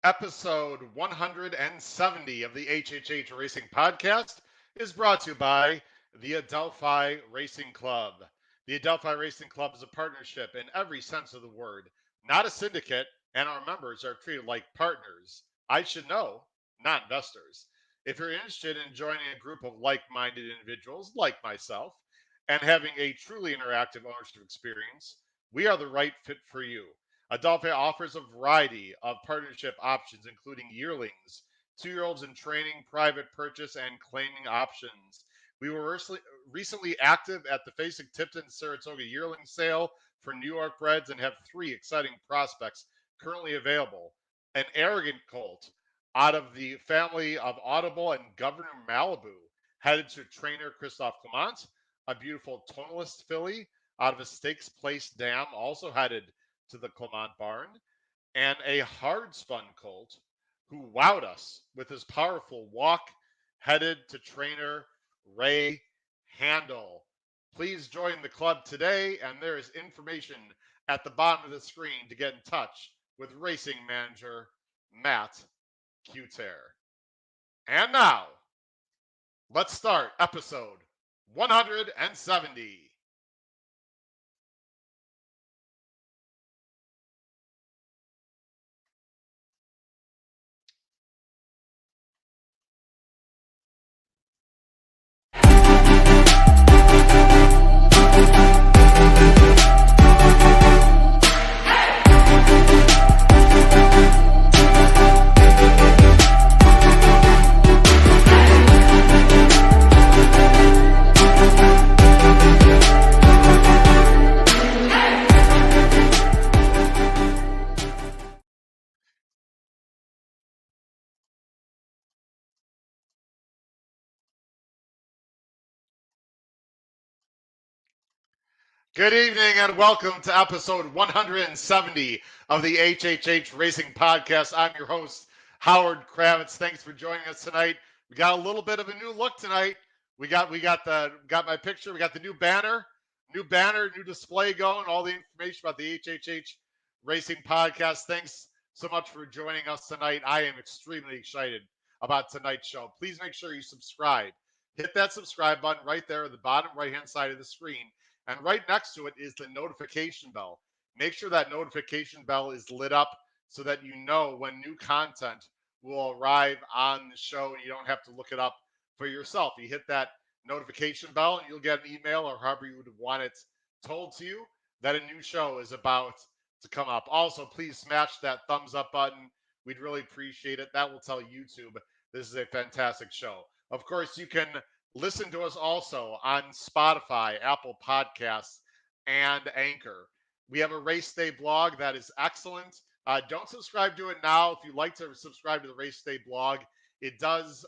Episode 170 of the HHH Racing Podcast is brought to you by the Adelphi Racing Club. The Adelphi Racing Club is a partnership in every sense of the word, not a syndicate, and our members are treated like partners. I should know, not investors. If you're interested in joining a group of like minded individuals like myself and having a truly interactive ownership experience, we are the right fit for you. Adelphi offers a variety of partnership options, including yearlings, 2-year-olds in training, private purchase, and claiming options. We were recently active at the Facing Tipton Saratoga yearling sale for New York Reds and have 3 exciting prospects currently available. An arrogant colt out of the family of Audible and Governor Malibu, headed to trainer Christophe Clement. A beautiful tonalist filly out of a Stakes Place dam, also headed to the Clement barn, and a hard spun colt who wowed us with his powerful walk, headed to trainer Ray Handel. Please join the club today, and there is information at the bottom of the screen to get in touch with racing manager Matt Cuter. And now, let's start episode 170. Good evening and welcome to episode 170 of the HHH Racing Podcast. I'm your host, Howard Kravitz. Thanks for joining us tonight. We got a little bit of a new look tonight. We got my picture. We got the new banner, new display going. All the information about the HHH Racing Podcast. Thanks so much for joining us tonight. I am extremely excited about tonight's show. Please make sure you subscribe. Hit that subscribe button right there at the bottom right-hand side of the screen. And right next to it is the notification bell. Make sure that notification bell is lit up so that you know when new content will arrive on the show and you don't have to look it up for yourself. You hit that notification bell and you'll get an email or however you would want it told to you that a new show is about to come up. Also, please smash that thumbs up button. We'd really appreciate it. That will tell YouTube this is a fantastic show. Of course, you can listen to us also on Spotify, Apple Podcasts, and Anchor. We have a race day blog that is excellent. Don't subscribe to it now. If you'd like to subscribe to the race day blog, it does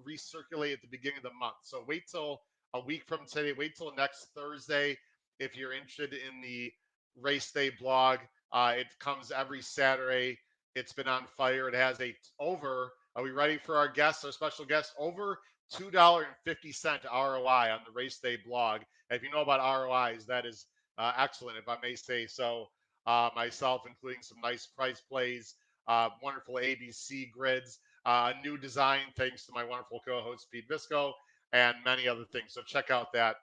recirculate at the beginning of the month. So wait till a week from today. Wait till next Thursday if you're interested in the race day blog. It comes every Saturday. It's been on fire. It has are we ready for our guest, our special guest? Over $2.50 ROI on the race day blog. And if you know about ROIs, that is excellent, if I may say so myself, including some nice price plays, wonderful ABC grids, a new design thanks to my wonderful co-host Pete Visco, and many other things. So check out that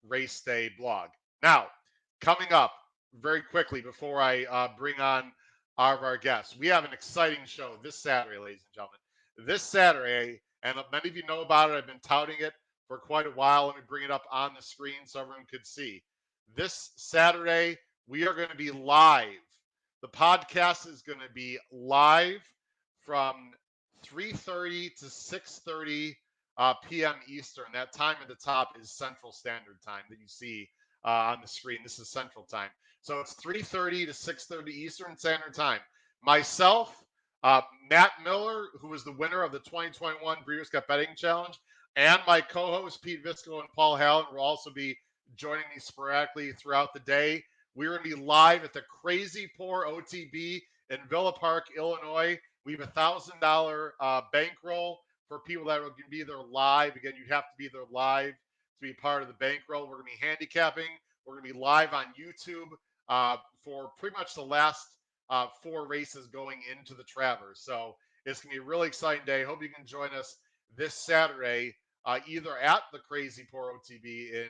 race day blog. Now, coming up very quickly before I bring on our guests, we have an exciting show this Saturday, ladies and gentlemen. This Saturday, and many of you know about it. I've been touting it for quite a while. Let me bring it up on the screen so everyone could see. This Saturday, we are going to be live. The podcast is going to be live from 3:30 to 6:30 p.m. Eastern. That time at the top is Central Standard Time that you see on the screen. This is Central Time. So it's 3:30 to 6:30 Eastern Standard Time. Myself, Matt Miller, who was the winner of the 2021 Breeders' Cup Betting Challenge, and my co-hosts Pete Visco and Paul Hallen will also be joining me sporadically throughout the day. We're going to be live at the Crazy Pour OTB in Villa Park, Illinois. We have $1,000 bankroll for people that are going to be there live. Again, you have to be there live to be part of the bankroll. We're going to be handicapping. We're going to be live on YouTube for pretty much the last 4 races going into the Travers. So it's going to be a really exciting day. Hope you can join us this Saturday, either at the Crazy Poor OTB in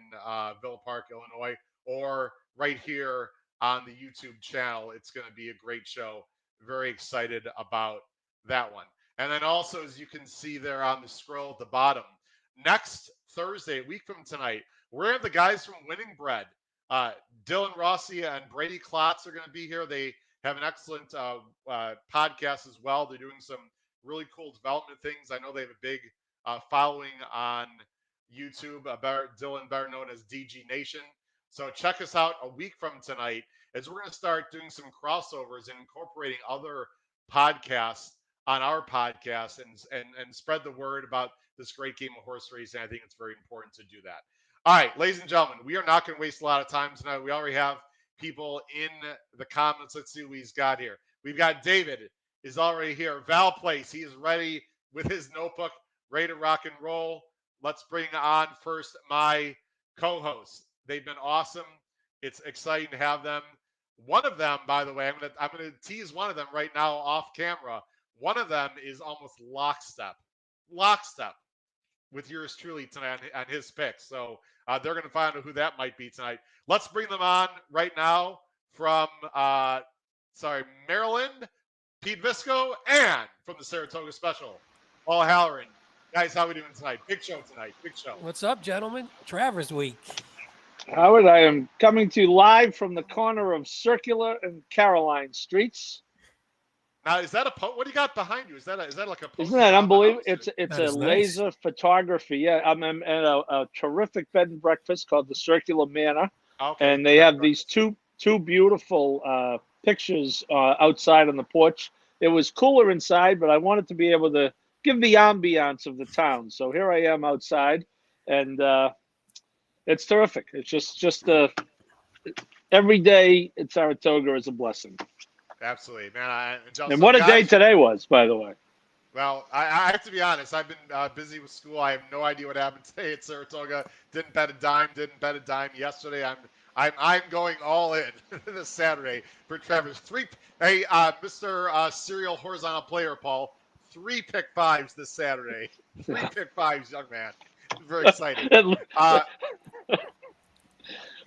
Villa Park, Illinois, or right here on the YouTube channel. It's going to be a great show. Very excited about that one. And then also, as you can see there on the scroll at the bottom, next Thursday, a week from tonight, we're going to have the guys from Winning Bread. Dylan Rossi and Brady Klotz are going to be here. They have an excellent podcast as well. They're doing some really cool development things. I know they have a big following on YouTube, Dylan, better known as DG Nation. So check us out a week from tonight as we're going to start doing some crossovers and incorporating other podcasts on our podcast and spread the word about this great game of horse racing. I think it's very important to do that. All right, ladies and gentlemen, we are not going to waste a lot of time tonight. We already have people in the comments. Let's see who he's got here. We've got David is already here. Val Place, he is ready with his notebook, ready to rock and roll. Let's bring on first my co-hosts. They've been awesome. It's exciting to have them. One of them, by the way, I'm gonna tease one of them right now off camera. One of them is almost lockstep with yours truly tonight on his picks. So they're going to find out who that might be tonight. Let's bring them on right now from, Maryland, Pete Visco, and from the Saratoga Special, Paul Halloran. Guys, how are we doing tonight? Big show tonight. Big show. What's up, gentlemen? Travers Week. Howard, I am coming to you live from the corner of Circular and Caroline Streets. Now, is that what do you got behind you? Is that like a poster? Isn't that unbelievable? It's a nice. laser photography. Yeah, I'm at a terrific bed and breakfast called the Circular Manor, okay. And they have these two beautiful pictures outside on the porch. It was cooler inside, but I wanted to be able to give the ambiance of the town. So here I am outside, and it's terrific. It's just every day in Saratoga is a blessing. Absolutely, man. And what a day today was, by the way. Well, I have to be honest. I've been busy with school. I have no idea what happened today at Saratoga. Didn't bet a dime yesterday. I'm going all in this Saturday for Travers. Hey, Mr. Serial Horizontal Player, Paul. 3 pick fives this Saturday. 3 pick fives, young man. Very excited.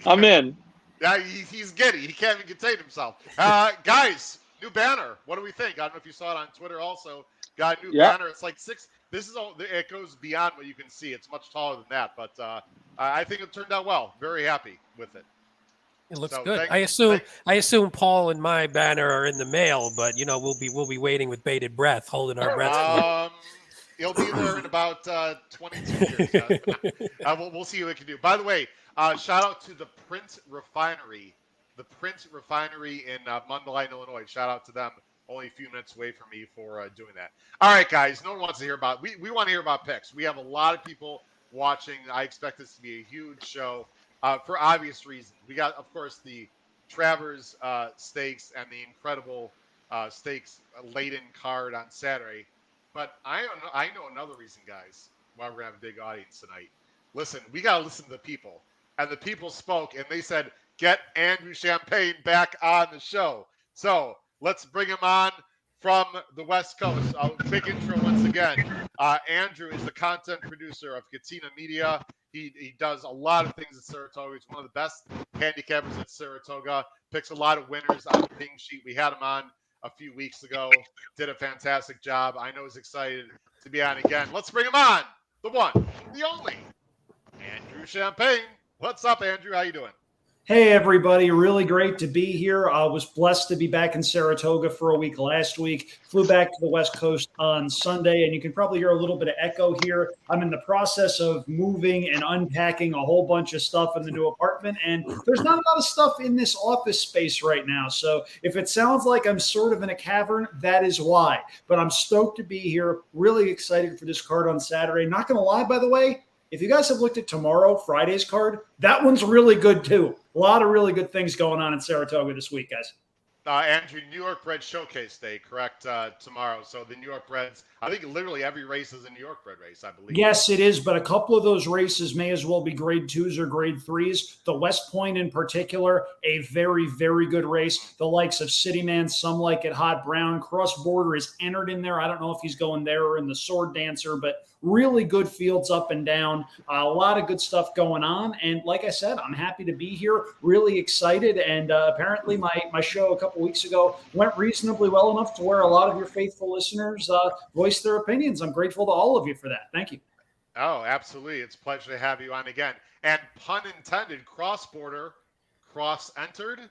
I'm in. Yeah, he's giddy. He can't even contain himself. Guys, new banner. What do we think? I don't know if you saw it on Twitter also. Got a new banner. It's like 6. This is all. It goes beyond what you can see. It's much taller than that. But I think it turned out well. Very happy with it. It looks good. I assume Paul and my banner are in the mail, but we'll be waiting with bated breath, holding our breath. He'll be there in about 22 years. We'll see what we can do. By the way, shout out to the Print Refinery. The Print Refinery in Mundelein, Illinois. Shout out to them. Only a few minutes away from me for doing that. All right, guys. No one wants to hear about. We want to hear about picks. We have a lot of people watching. I expect this to be a huge show for obvious reasons. We got, of course, the Travers Stakes and the incredible stakes laden card on Saturday. But I know another reason, guys, why we're going to have a big audience tonight. Listen, we got to listen to the people. And the people spoke, and they said, get Andrew Champagne back on the show. So let's bring him on from the West Coast. Quick intro once again. Andrew is the content producer of Katina Media. He does a lot of things at Saratoga. He's one of the best handicappers at Saratoga. Picks a lot of winners on the ping sheet. We had him on a few weeks ago. Did a fantastic job. I know he's excited to be on again. Let's bring him on. The one, the only, Andrew Champagne. What's up, Andrew? How you doing? Hey, everybody. Really great to be here. I was blessed to be back in Saratoga for a week last week. Flew back to the West Coast on Sunday, and you can probably hear a little bit of echo here. I'm in the process of moving and unpacking a whole bunch of stuff in the new apartment, and there's not a lot of stuff in this office space right now. So if it sounds like I'm sort of in a cavern, that is why. But I'm stoked to be here. Really excited for this card on Saturday. Not going to lie, by the way, if you guys have looked at tomorrow, Friday's card, that one's really good too. A lot of really good things going on in Saratoga this week, guys. Andrew, New York Bred Showcase Day, correct? Tomorrow. So the New York Breds, I think literally every race is a New York Bred race, I believe. Yes, it is, but a couple of those races may as well be grade 2s or grade 3s. The West Point in particular, a very, very good race. The likes of Cityman, Some Like It Hot, Brown, Cross Border is entered in there. I don't know if he's going there or in the Sword Dancer, but really good fields up and down. A lot of good stuff going on. And like I said, I'm happy to be here, really excited. And apparently my show a couple weeks ago went reasonably well enough to where a lot of your faithful listeners voiced their opinions. I'm grateful to all of you for that. Thank you. Oh, absolutely. It's a pleasure to have you on again. And pun intended, cross-border, cross-entered.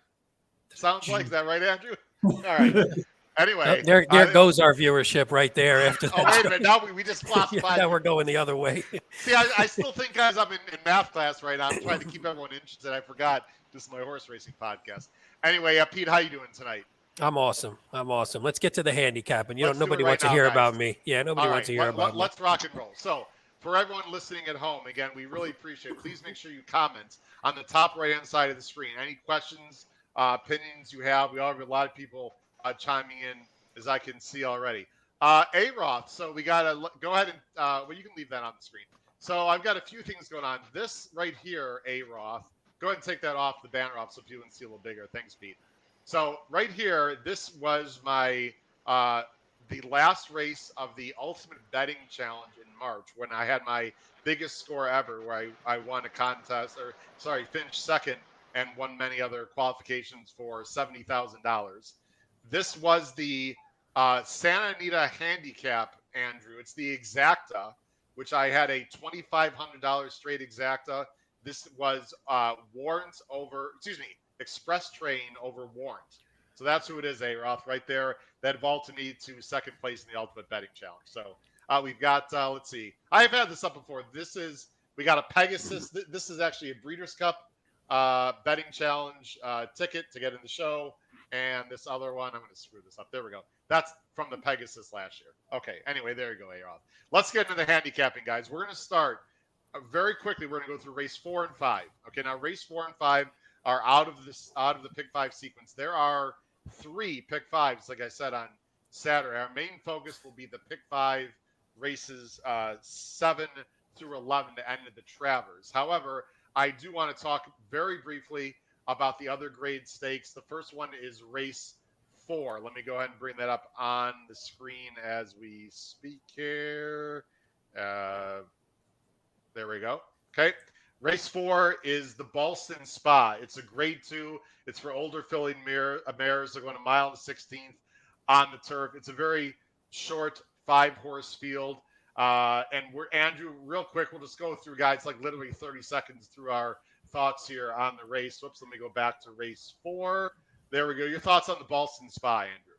Sounds like that, right, Andrew? All right. Anyway. There goes our viewership right there after that. Oh, wait a minute. Now we just classified. Now we're going the other way. See, I still think, guys, I'm in math class right now. I'm trying to keep everyone interested. I forgot this is my horse racing podcast. Anyway, Pete, how you doing tonight? I'm awesome. Let's get to the handicap. And nobody wants to hear about me. Yeah, nobody wants to hear about me. Let's rock and roll. So, for everyone listening at home, again, we really appreciate it. Please make sure you comment on the top right-hand side of the screen. Any questions, opinions you have. We all have a lot of people chiming in, as I can see already. A-Roth, so we got to go ahead and, well, you can leave that on the screen. So I've got a few things going on. This right here, A-Roth, go ahead and take that off, the banner off, so people can see a little bigger. Thanks, Pete. So right here, this was my the last race of the Ultimate Betting Challenge in March when I had my biggest score ever, where I won a contest, finished second and won many other qualifications for $70,000. This was the Santa Anita Handicap, Andrew. It's the Exacta, which I had a $2,500 straight Exacta. This was Express Train over Warrant. So that's who it is, A-Roth, right there. That vaulted me to second place in the Ultimate Betting Challenge. So we've got, let's see. I've had this up before. We got a Pegasus. This is actually a Breeders' Cup betting challenge ticket to get in the show. And this other one, I'm going to screw this up. There we go. That's from the Pegasus last year. Okay, anyway, there you go, A-Roth. Let's get into the handicapping, guys. We're going to start very quickly. We're going to go through race 4 and 5. Okay, now race 4 and 5 are out of the pick 5 sequence. There are 3 pick 5s, like I said, on Saturday. Our main focus will be the pick 5 races 7 through 11 to end at the Travers. However, I do want to talk very briefly about the other grade stakes. The first one is race 4. Let me go ahead and bring that up on the screen as we speak here. There we go. Okay. Race 4 is the Ballston Spa. It's a grade 2. It's for older filly mares. They're going a mile and 16th on the turf. It's a very short 5-horse field. And Andrew, real quick, we'll just go through, guys, like literally 30 seconds through our thoughts here on the race. Whoops, let me go back to race 4. There we go. Your thoughts on the Ballston Spa, Andrew?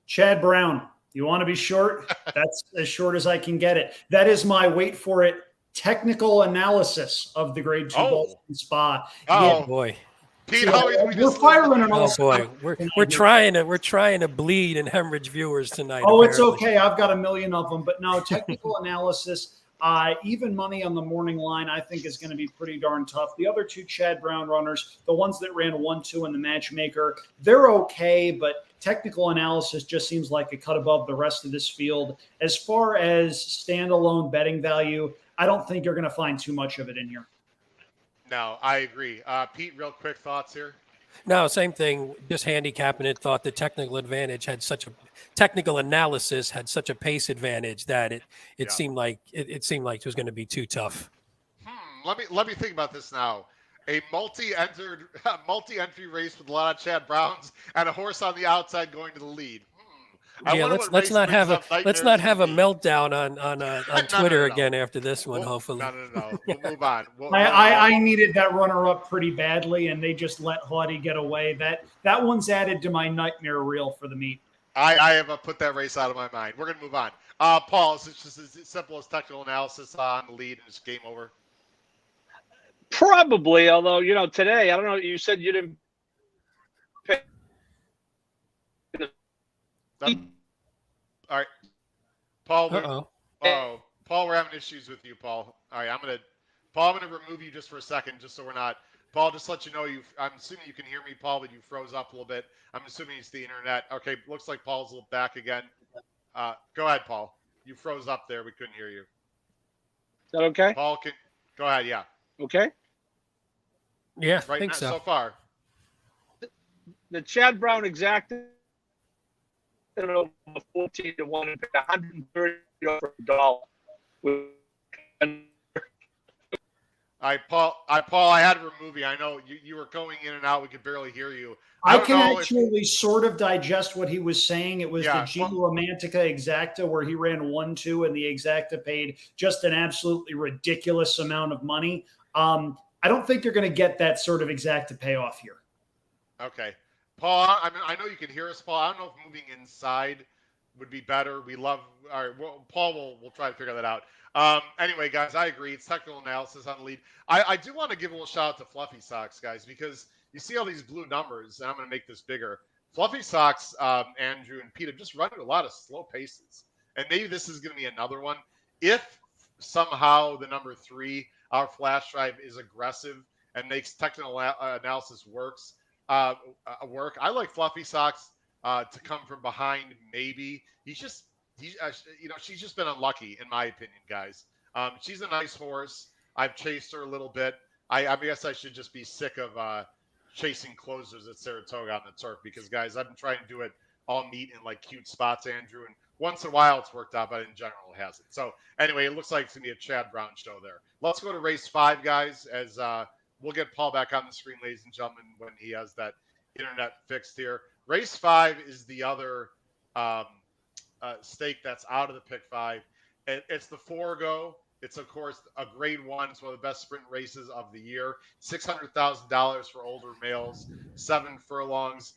Chad Brown. You want to be short? That's as short as I can get it. That is my, wait for it, technical analysis of the grade 2 Ballston Spa. Oh, yeah. Boy. Pete, we're firing on all boy, we're trying to bleed and hemorrhage viewers tonight. Oh, apparently. It's okay. I've got a million of them, but no, technical analysis. Even money on the morning line, I think, is going to be pretty darn tough. The other 2 Chad Brown runners, the ones that ran 1-2 in the matchmaker, they're okay, but technical analysis just seems like a cut above the rest of this field. As far as standalone betting value, I don't think you're going to find too much of it in here. No, I agree. Pete, real quick thoughts here. No, same thing. Just handicapping it. Thought the technical analysis had such a pace advantage that it seemed like it was going to be too tough. Let me think about this now. A multi-entry race with a lot of Chad Browns and a horse on the outside going to the lead. Yeah, let's not have a meltdown on Twitter again after this one. Hopefully, no. We'll move on. I needed that runner-up pretty badly, and they just let Haughty get away. That one's added to my nightmare reel for the meet. I have put that race out of my mind. We're gonna move on. Paul, is it just as simple as technical analysis on the lead and it's game over? Probably, although today I don't know. You said you didn't pick. All right, Paul. Paul, we're having issues with you, Paul. All right, I'm gonna remove you just for a second, just so we're not Paul, just to let you know, I'm assuming you can hear me, Paul, but you froze up a little bit. I'm assuming it's the internet. Okay, looks like Paul's a little back again. Go ahead, Paul. You froze up there. We couldn't hear you. Is that okay? Paul, go ahead. Yeah. Okay. Yeah, Right I think now, so. So far. The Chad Brown exacted over 14 to 1 and paid $130 for a dollar. Paul, I had to remove you. I know you were going in and out. We could barely hear you. I can actually sort of digest what he was saying. It was the G Romantica Exacta where he ran 1-2 and the Exacta paid just an absolutely ridiculous amount of money. I don't think you're going to get that sort of Exacta payoff here. Okay. Paul, I know you can hear us, Paul. I don't know if moving inside would be better. We love – all right, well, Paul, we'll try to figure that out. Anyway, guys, I agree. It's technical analysis on the lead. I do want to give a little shout out to Fluffy Socks, guys, because you see all these blue numbers, and I'm going to make this bigger. Fluffy Socks, Andrew and Pete have just run at a lot of slow paces, and maybe this is going to be another one. If somehow the number 3, our flash drive, is aggressive and makes technical analysis work, I like Fluffy Socks to come from behind. Maybe she's just been unlucky in my opinion, guys. She's a nice horse. I've chased her a little bit. I guess I should just be sick of chasing closers at Saratoga on the turf because, guys, I've been trying to do it all neat in like cute spots, Andrew, and once in a while it's worked out, but in general it hasn't. So anyway, it looks like it's gonna be a Chad Brown show there. Let's go to race 5, guys, as we'll get Paul back on the screen, ladies and gentlemen, when he has that internet fixed here. Race 5 is the other stake that's out of the pick 5. It's the Forego. It's, of course, a grade 1. It's one of the best sprint races of the year. $600,000 for older males, 7 furlongs.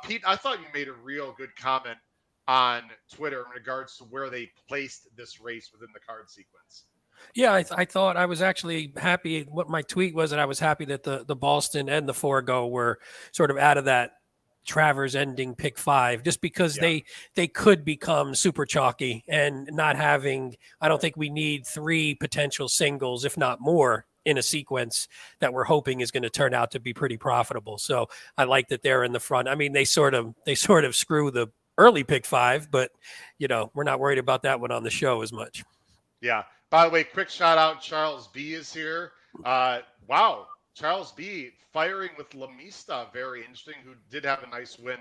Pete, I thought you made a real good comment on Twitter in regards to where they placed this race within the card sequence. Yeah, I thought I was actually happy. What my tweet was that I was happy that the Boston and the Forego were sort of out of that Travers ending pick 5, just because they could become super chalky and not having. I don't think we need 3 potential singles, if not more, in a sequence that we're hoping is going to turn out to be pretty profitable. So I like that they're in the front. I mean, they sort of screw the early pick 5, but we're not worried about that one on the show as much. Yeah. By the way, quick shout out, Charles B is here. Wow, Charles B firing with Lamista, very interesting, who did have a nice win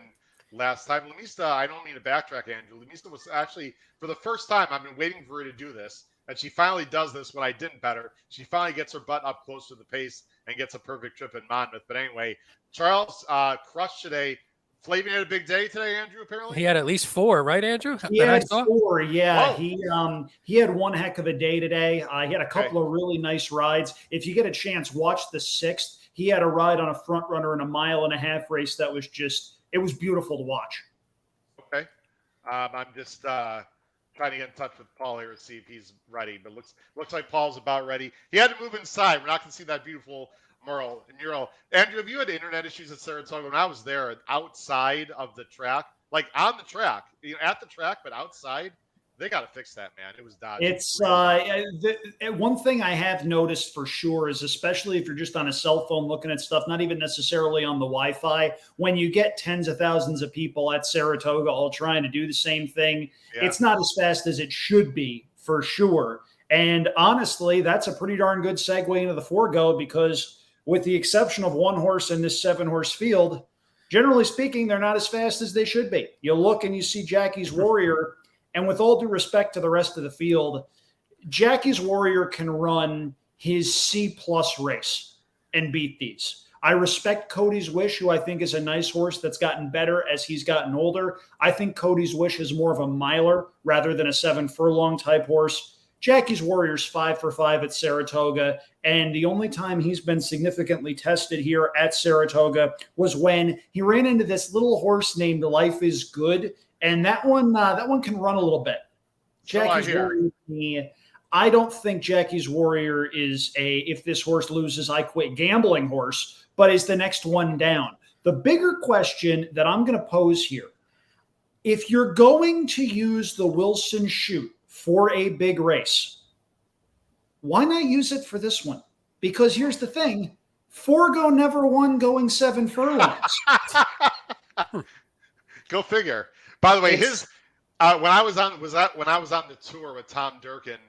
last time. Lamista, I don't mean to backtrack, Andrew. Lamista was actually, for the first time, I've been waiting for her to do this, and she finally does this when I didn't bet her. She finally gets her butt up close to the pace and gets a perfect trip in Monmouth. But anyway, Charles crushed today. Flavin had a big day today, Andrew, apparently? He had at least 4, right, Andrew? He had 4, yeah. Whoa. He had one heck of a day today. He had a couple of really nice rides. If you get a chance, watch the 6th. He had a ride on a front runner in a 1.5-mile race that was it was beautiful to watch. Okay. I'm just trying to get in touch with Paul here to see if he's ready, but looks like Paul's about ready. He had to move inside. We're not going to see that beautiful mural. Andrew, have you had internet issues at Saratoga? When I was there, outside of the track, like on the track, at the track, but outside, they got to fix that, man. It was dodgy. It's one thing I have noticed for sure is, especially if you're just on a cell phone looking at stuff, not even necessarily on the Wi-Fi, when you get tens of thousands of people at Saratoga all trying to do the same thing, it's not as fast as it should be, for sure. And honestly, that's a pretty darn good segue into the Forego, because with the exception of one horse in this 7-horse field, generally speaking, they're not as fast as they should be. You look and you see Jackie's Warrior, and with all due respect to the rest of the field, Jackie's Warrior can run his C-plus race and beat these. I respect Cody's Wish, who I think is a nice horse that's gotten better as he's gotten older. I think Cody's Wish is more of a miler rather than a 7-furlong type horse. Jackie's Warrior's 5 for 5 at Saratoga, and the only time he's been significantly tested here at Saratoga was when he ran into this little horse named Life is Good, and that one can run a little bit. Jackie's Warrior, I don't think Jackie's Warrior is if this horse loses, I quit gambling horse, but is the next one down. The bigger question that I'm going to pose here, if you're going to use the Wilson chute for a big race, why not use it for this one? Because here's the thing, Forgo never won going 7 furlongs. Go figure. By the way, his when I was on the tour with Tom Durkin,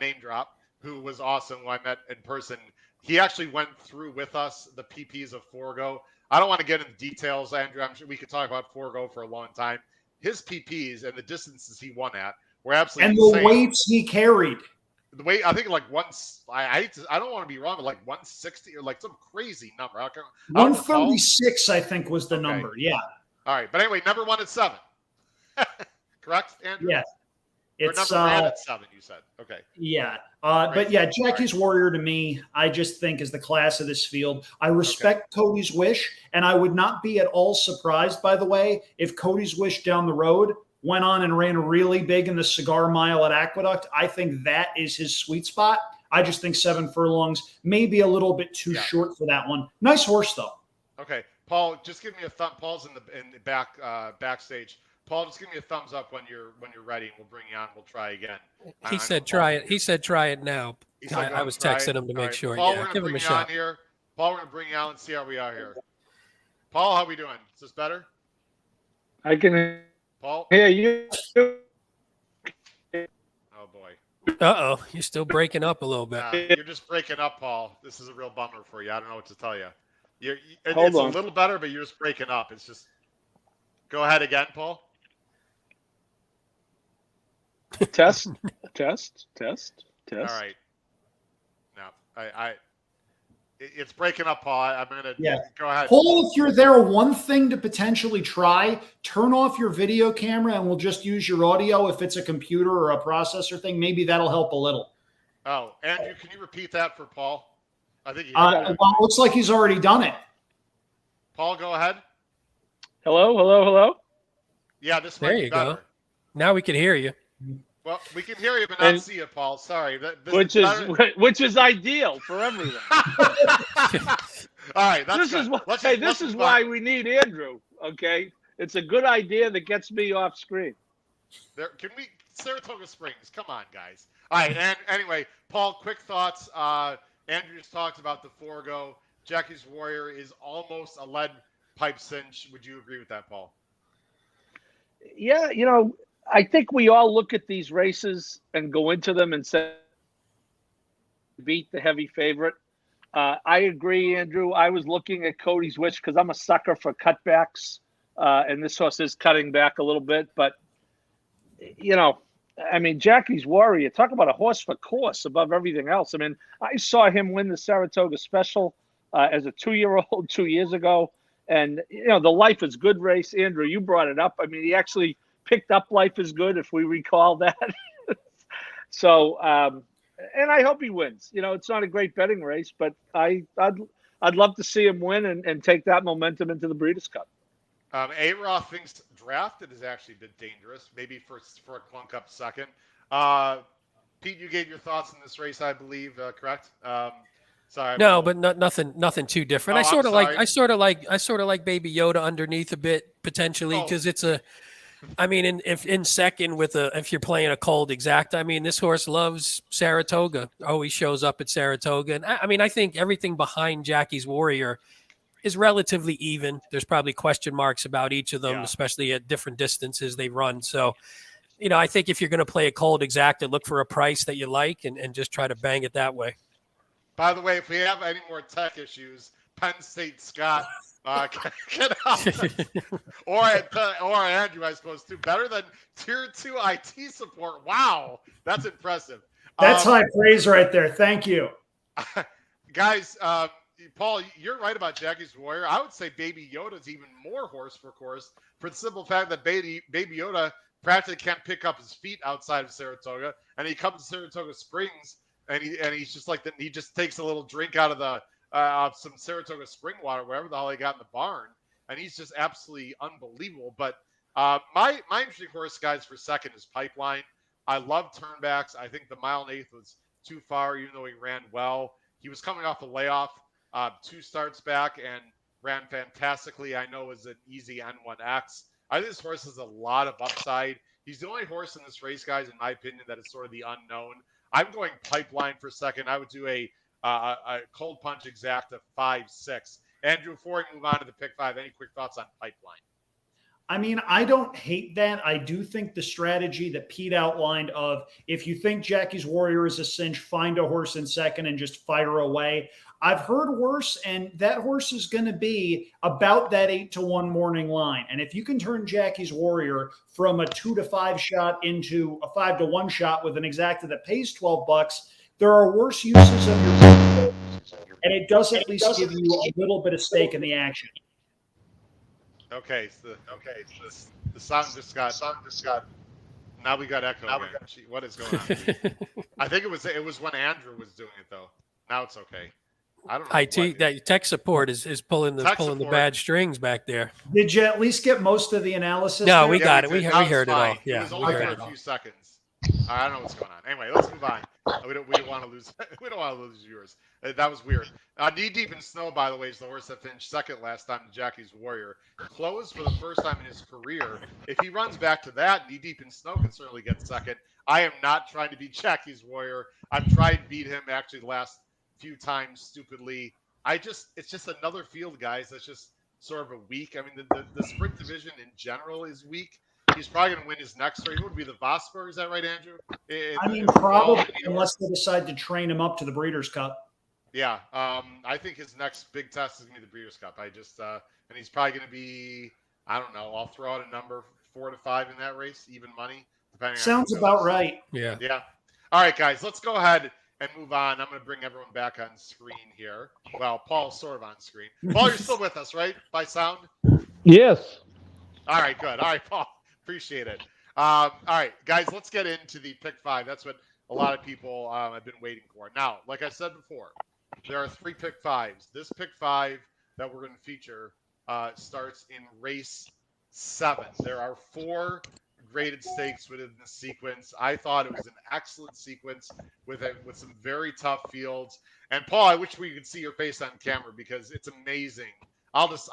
name drop, who was awesome, who I met in person. He actually went through with us the PPs of Forgo. I don't want to get into details, Andrew. I'm sure we could talk about Forgo for a long time. His PPs and the distances he won at were absolutely insane. And the weights he carried. The weight, I think, like once I don't want to be wrong, but like 160 or like some crazy number. 136, I think, was the number. Yeah. All right, but anyway, never won at 7. Correct, Andrew? Yeah. It's never ran at 7. You said okay. Yeah, but yeah, Jackie's Warrior to me, I just think is the class of this field. I respect Cody's Wish, and I would not be at all surprised, by the way, if Cody's Wish down the road went on and ran really big in the Cigar Mile at Aqueduct. I think that is his sweet spot. I just think 7 furlongs may be a little bit too short for that one. Nice horse though. Okay, Paul, just give me a thumb. Paul's in the backstage. Paul, just give me a thumbs up when you're ready, and we'll bring you on. We'll try again. He said try it. He said try it now. I was texting him to make sure. Paul, yeah, we're give gonna him a bring you shot. on here. Paul, we're gonna bring you on and see how we are here. Paul, how we doing? Is this better? I can Paul? hear you. Oh boy. Uh-oh, you're still breaking up a little bit. You're just breaking up, Paul. This is a real bummer for you. I don't know what to tell you. It's Hold a on. little better, but you're just breaking up. It's just. Go ahead again, Paul. Test. All right. No, it's breaking up, Paul. I'm gonna go ahead. Paul, if you're there, one thing to potentially try: turn off your video camera, and we'll just use your audio. If it's a computer or a processor thing, maybe that'll help a little. Oh, Andrew, can you repeat that for Paul? I think Well, it looks like he's already done it. Paul, go ahead. Hello. Yeah, this might There be you better. go. Now we can hear you. Well, we can hear you, but not see you, Paul. Sorry. Which is ideal for everyone. All right. That's this is why we need Andrew. Okay, it's a good idea that gets me off screen. Saratoga Springs? Come on, guys. All right. And anyway, Paul, quick thoughts. Andrew just talked about the Forgo. Jackie's Warrior is almost a lead pipe cinch. Would you agree with that, Paul? Yeah, I think we all look at these races and go into them and say, beat the heavy favorite. I agree, Andrew. I was looking at Cody's Wish because I'm a sucker for cutbacks, and this horse is cutting back a little bit. But, Jackie's Warrior, talk about a horse for course above everything else. I mean, I saw him win the Saratoga Special as a 2-year-old 2 years ago. And, the Life is Good race, Andrew, you brought it up. I mean, he actually picked up Life is Good, if we recall that. So, and I hope he wins. It's not a great betting race, but I'd love to see him win and take that momentum into the Breeders' Cup. A-Raw thinks drafted has actually been dangerous, maybe for a clunk up second. Pete, you gave your thoughts on this race, I believe, correct? Sorry. No, but nothing too different. Oh, I sort of like Baby Yoda underneath a bit potentially because it's a. I mean, if in second if you're playing a cold exact, I mean, this horse loves Saratoga. Always shows up at Saratoga, and I think everything behind Jackie's Warrior is relatively even. There's probably question marks about each of them, especially at different distances they run. So, I think if you're going to play a cold exact, look for a price that you like and just try to bang it that way. By the way, if we have any more tech issues, Penn State Scott can help. or Andrew, I suppose, too. Better than Tier 2 IT support. Wow, that's impressive. That's high praise right there. Thank you. Guys, Paul, you're right about Jackie's Warrior. I would say Baby Yoda's even more horse for course for the simple fact that Baby Yoda practically can't pick up his feet outside of Saratoga, and he comes to Saratoga Springs, and he's just like he just takes a little drink out of the some Saratoga spring water, wherever the hell he got in the barn, and he's just absolutely unbelievable. But my interesting horse, guys, for second is Pipeline. I love turnbacks. I think the 1 1/8 was too far, even though he ran well. He was coming off a layoff 2 starts back and ran fantastically. I know it was an easy N1X. I think this horse has a lot of upside. He's the only horse in this race, guys, in my opinion, that is sort of the unknown. I'm going Pipeline for second. I would do a a cold punch exacta 5-6. Andrew, before we move on to the pick 5, any quick thoughts on Pipeline? I mean, I don't hate that. I do think the strategy that Pete outlined of if you think Jackie's Warrior is a cinch, find a horse in second and just fire away. I've heard worse, and that horse is going to be about that 8-1 morning line. And if you can turn Jackie's Warrior from a 2-5 shot into a 5-1 shot with an exacta that pays $12, there are worse uses of your, and it does at least give you a little bit of stake in the action. Okay, so the sound just got. Now we got echo again. What is going on? I think it was when Andrew was doing it though. Now it's okay. I don't know. IT that tech support is pulling the bad strings back there. Did you at least get most of the analysis? No, there? we got it. We Now heard it's it all. fine. Yeah, It was only for a few seconds. I don't know what's going on. Anyway, let's move on. We don't want to lose. We don't want to lose viewers. That was weird. Knee Deep in Snow, by the way, is the horse that finished second last time to Jackie's Warrior. Closed for the first time in his career. If he runs back to that, Knee Deep in Snow can certainly get second. I am not trying to beat Jackie's Warrior. I've tried to beat him actually the last few times stupidly. It's just another field, guys. That's just sort of a weak. I mean, the sprint division in general is weak. He's probably going to win his next race. It would be the Vosper. Is that right, Andrew? Probably, unless they decide to train him up to the Breeders' Cup. Yeah, I think his next big test is going to be the Breeders' Cup. And he's probably going to be, I don't know, I'll throw out a number 4 to 5 in that race, even money. Sounds about right. Yeah. Yeah. All right, guys, let's go ahead and move on. I'm going to bring everyone back on screen here. Well, Paul's sort of on screen. Paul, you're still with us, right? By sound? Yes. All right, good. All right, Paul. Appreciate it. All right, guys, let's get into the pick 5. That's what a lot of people have been waiting for. Now, like I said before, there are 3 pick 5s. This pick 5 that we're going to feature starts in race 7. There are 4 graded stakes within the sequence. I thought it was an excellent sequence with some very tough fields. And Paul, I wish we could see your face on camera because it's amazing. I'll just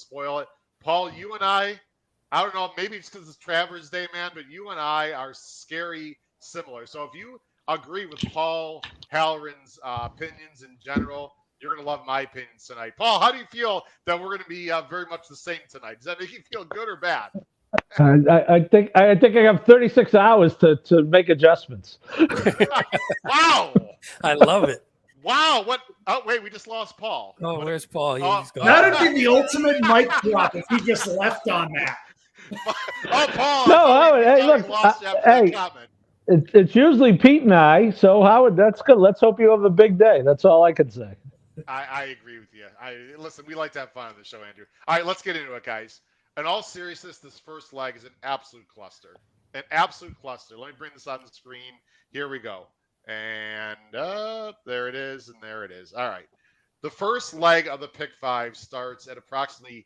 spoil it. Paul, you and I don't know, maybe it's because it's Travers Day, man, but you and I are scary similar. So if you agree with Paul Halloran's opinions in general, you're going to love my opinions tonight. Paul, how do you feel that we're going to be very much the same tonight? Does that make you feel good or bad? I think I have 36 hours to make adjustments. Wow. I love it. Wow. What? Oh, wait, we just lost Paul. Oh, where's Paul? He's gone. That would be the ultimate mic drop if he just left on that. Oh, Paul. No, Howard, hey, look, it's usually Pete and I, so Howard, that's good. Let's hope you have a big day. That's all I can say. I agree with you. Listen, we like to have fun on the show, Andrew. All right, let's get into it, guys. In all seriousness, this first leg is an absolute cluster. An absolute cluster. Let me bring this on the screen. Here we go. And there it is, and there it is. All right. The first leg of the pick 5 starts at approximately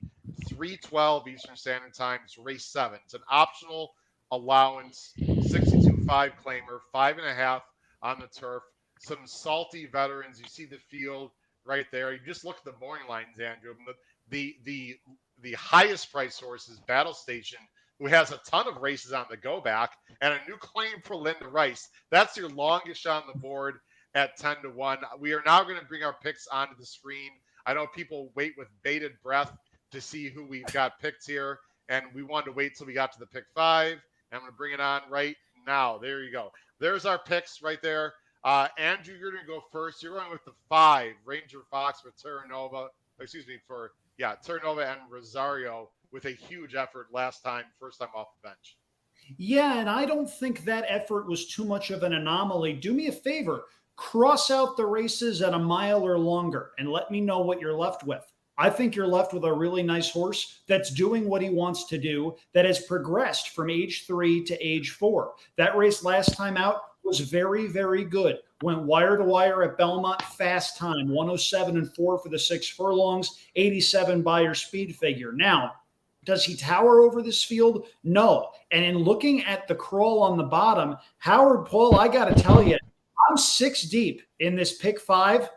3:12 Eastern Standard Time. It's race 7. It's an optional allowance, 62.5 claimer, 5.5 on the turf. Some salty veterans. You see the field right there. You just look at the morning lines, Andrew. The highest price horse is Battle Station, who has a ton of races on the go back and a new claim for Linda Rice. That's your longest shot on the board at 10-1. We are now going to bring our picks onto the screen. I know people wait with bated breath to see who we've got picked here, and we wanted to wait till we got to the pick 5. And I'm going to bring it on right now. There you go. There's our picks right there. Andrew, you're going to go first. You're going with the 5, Ranger Fox for Terranova. Terranova and Rosario with a huge effort last time, first time off the bench. Yeah, and I don't think that effort was too much of an anomaly. Do me a favor, cross out the races at a mile or longer and let me know what you're left with. I think you're left with a really nice horse that's doing what he wants to do, that has progressed from age 3 to age 4. That race last time out was very, very good. Went wire to wire at Belmont, fast time, 107.4 for the 6 furlongs, 87 by your speed figure. Now, does he tower over this field? No. And in looking at the crawl on the bottom, Howard, Paul, I got to tell you, I'm 6 deep in this pick 5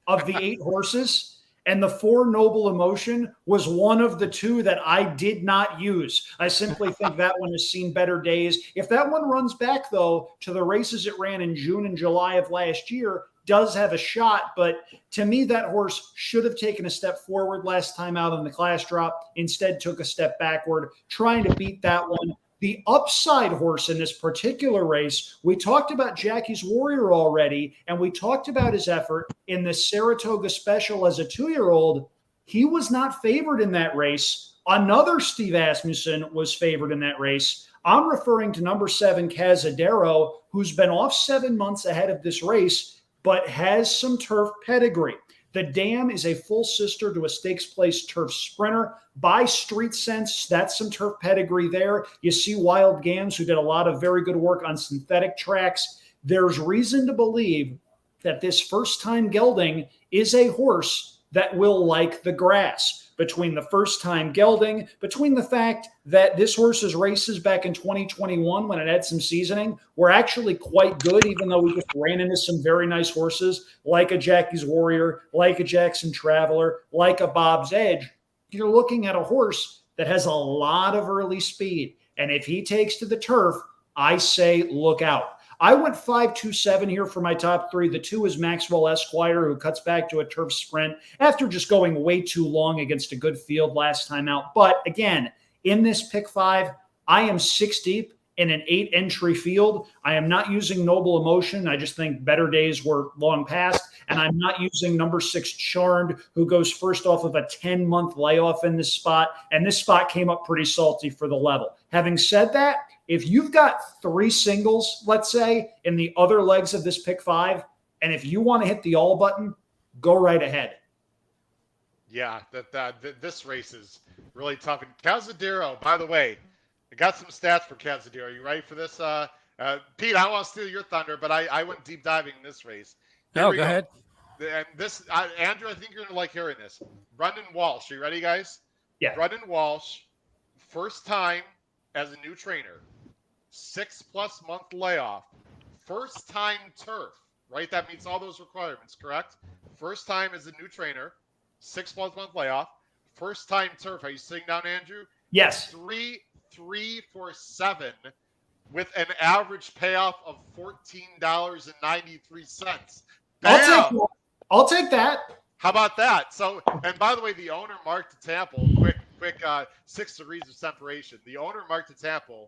of the 8 horses. And the 4 Noble Emotion was one of the 2 that I did not use. I simply think that one has seen better days. If that one runs back, though, to the races it ran in June and July of last year, does have a shot. But to me, that horse should have taken a step forward last time out on the class drop, instead took a step backward, trying to beat that one. The upside horse in this particular race, we talked about Jackie's Warrior already, and we talked about his effort in the Saratoga Special as a 2-year-old. He was not favored in that race. Another Steve Asmussen was favored in that race. I'm referring to number 7, Cazadero, who's been off 7 months ahead of this race, but has some turf pedigree. The Dam is a full sister to a stakes place turf sprinter. By Street Sense, that's some turf pedigree there. You see Wild Gams, who did a lot of very good work on synthetic tracks. There's reason to believe that this first-time gelding is a horse that will like the grass. Between the first-time gelding, between the fact that this horse's races back in 2021, when it had some seasoning, were actually quite good, even though we just ran into some very nice horses, like a Jackie's Warrior, like a Jackson Traveler, like a Bob's Edge. You're looking at a horse that has a lot of early speed. And if he takes to the turf, I say look out. I went 5-2-7 here for my top 3. The 2 is Maxwell Esquire, who cuts back to a turf sprint after just going way too long against a good field last time out. But again, in this pick 5, I am 6 deep in an 8-entry field. I am not using Noble Emotion. I just think better days were long past. And I'm not using number 6 Charmed, who goes first off of a 10-month layoff in this spot. And this spot came up pretty salty for the level. Having said that, if you've got 3 singles, let's say, in the other legs of this pick 5, and if you want to hit the all button, go right ahead. Yeah, this race is really tough. And Cazadero, by the way, I got some stats for Cazadero. Are you ready for this? Pete, I don't want to steal your thunder, but I went deep diving in this race. No, go ahead. And this, Andrew, I think you're going to like hearing this. Brendan Walsh, are you ready, guys? Yeah. Brendan Walsh, first time as a new trainer, 6+ month layoff, first time turf, right? That meets all those requirements, correct? First time as a new trainer, 6+ month layoff, first time turf. Are you sitting down, Andrew? Yes. 3 for 7 with an average payoff of $14.93. I'll take that. How about that? So, and by the way, the owner, Mark DeTample, quick 6 degrees of separation. The owner, Mark DeTample,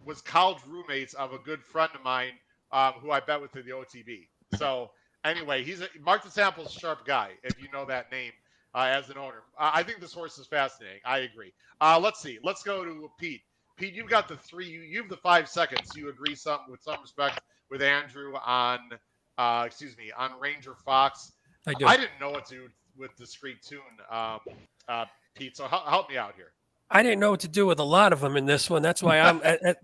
was college roommates of a good friend of mine who I bet with the OTB. So anyway, Mark DeTample's a sharp guy, if you know that name as an owner. I think this horse is fascinating. I agree. Let's see. Let's go to Pete. Pete, you've got the 3. You have the 5 seconds. You agree with some respect with Andrew on Ranger Fox. I do. I didn't know what to do with Discreet Tune, Pete. So help me out here. I didn't know what to do with a lot of them in this one. That's why I'm,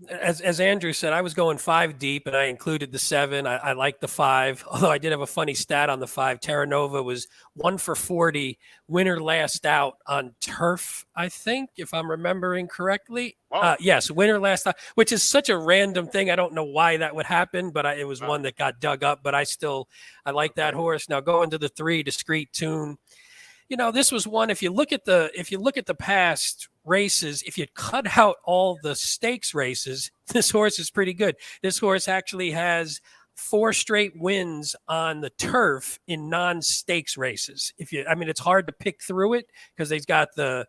as Andrew said, I was going 5 deep, and I included the 7. I like the 5, although I did have a funny stat on the 5. Terra Nova was 1 for 40, winner last out on turf, I think, if I'm remembering correctly. Wow. Yes, winner last out, which is such a random thing. I don't know why that would happen, but it was one that got dug up. But I like that horse. Now going to the 3, Discreet Tune. You know, this was one. If you look at the past races, if you cut out all the stakes races, this horse is pretty good. This horse actually has 4 straight wins on the turf in non-stakes races. It's hard to pick through it because he's got a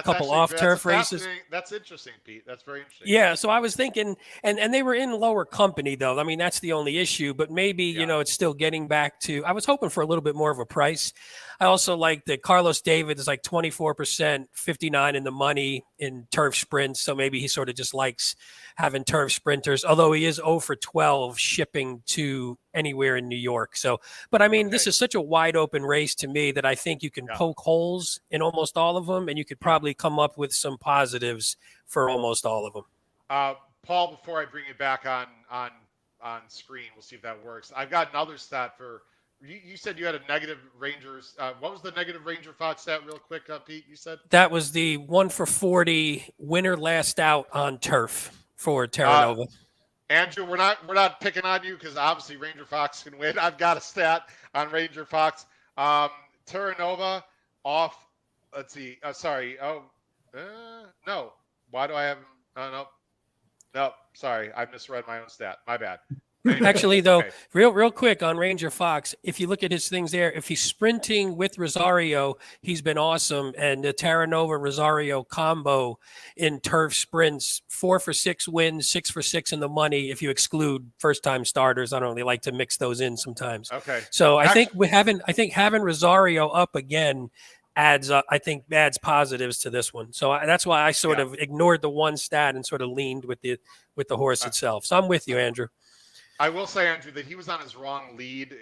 couple off-turf races. That's interesting, Pete. That's very interesting. Yeah, so I was thinking, and they were in lower company, though. I mean, that's the only issue, but maybe, it's still getting back to – I was hoping for a little bit more of a price. I also like that Carlos David is like 24%, 59 in the money in turf sprints, so maybe he sort of just likes having turf sprinters, although he is 0 for 12 shipping to anywhere in New York. So, but I mean, This is such a wide open race to me that I think you can poke holes in almost all of them, and you could probably come up with some positives for almost all of them. Paul, before I bring you back on screen, we'll see if that works. I've got another stat for you. Said you had a negative Rangers. What was the negative Ranger Fox stat, real quick, Pete? You said that was the 1 for 40 winner last out on turf for Terra Nova. Andrew, we're not picking on you because obviously Ranger Fox can win. I've got a stat on Ranger Fox. 10 Terra Nova off. Let's see. Sorry. Oh, no. Why do I have him? No. No, sorry. I misread my own stat. My bad. Anyway, Actually, though, okay. real quick on Ranger Fox, if you look at his things there, if he's sprinting with Rosario, he's been awesome. And the Terra Nova Rosario combo in turf sprints, 4 for 6 wins, 6 for 6 in the money. If you exclude first time starters, I don't really like to mix those in sometimes. Okay. So I think having Rosario up again adds positives to this one. So that's why I sort of ignored the one stat and sort of leaned with the horse itself. So I'm with you, Andrew. I will say, Andrew, that he was on his wrong lead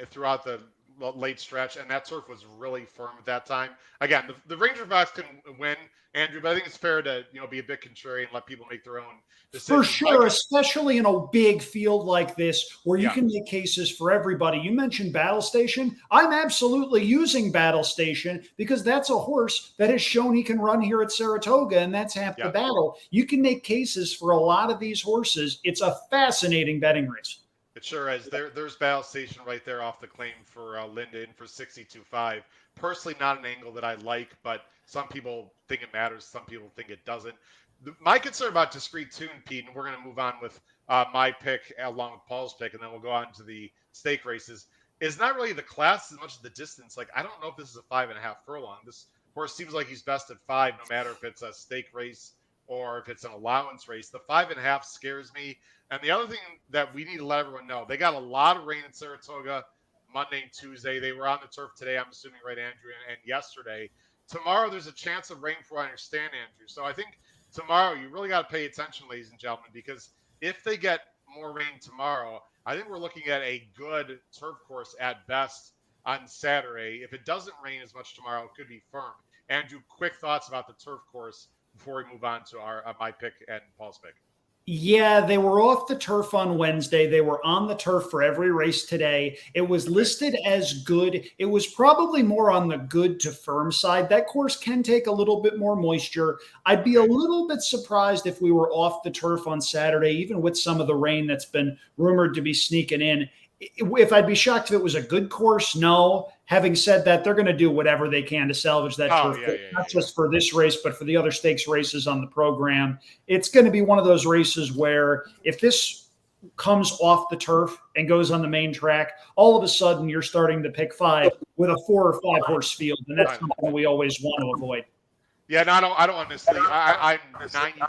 throughout the late stretch, and that turf was really firm at that time. Again, the Ranger Fox can win, Andrew, but I think it's fair to be a bit contrarian and let people make their own decisions. For sure, especially in a big field like this where you can make cases for everybody. You mentioned Battle Station. I'm absolutely using Battle Station because that's a horse that has shown he can run here at Saratoga, and that's half the battle. You can make cases for a lot of these horses. It's a fascinating betting race. It sure is. There's Battle Station right there off the claim for Linda in for 62.5. Personally, not an angle that I like, but some people think it matters. Some people think it doesn't. My concern about Discreet Tune, Pete, and we're going to move on with my pick along with Paul's pick, and then we'll go on to the stake races, is not really the class as much as the distance. Like, I don't know if this is a 5.5 furlong. This horse seems like he's best at 5, no matter if it's a stake race or if it's an allowance race. The 5.5 scares me. And the other thing that we need to let everyone know, they got a lot of rain in Saratoga Monday and Tuesday. They were on the turf today, I'm assuming, right, Andrew, and yesterday. Tomorrow, there's a chance of rain, for what I understand, Andrew. So I think tomorrow, you really got to pay attention, ladies and gentlemen, because if they get more rain tomorrow, I think we're looking at a good turf course at best on Saturday. If it doesn't rain as much tomorrow, it could be firm. Andrew, quick thoughts about the turf course before we move on to our my pick and Paul's pick. Yeah, they were off the turf on Wednesday. They were on the turf for every race today. It was listed as good. It was probably more on the good to firm side. That course can take a little bit more moisture. I'd be a little bit surprised if we were off the turf on Saturday, even with some of the rain that's been rumored to be sneaking in. If I'd be shocked if it was a good course, no. Having said that, they're going to do whatever they can to salvage that turf, not just for this race, but for the other stakes races on the program. It's going to be one of those races where if this comes off the turf and goes on the main track, all of a sudden you're starting to pick 5 with a 4 or 5 horse field, and that's something we always want to avoid. Yeah, no, I don't want to mislead. I'm 95%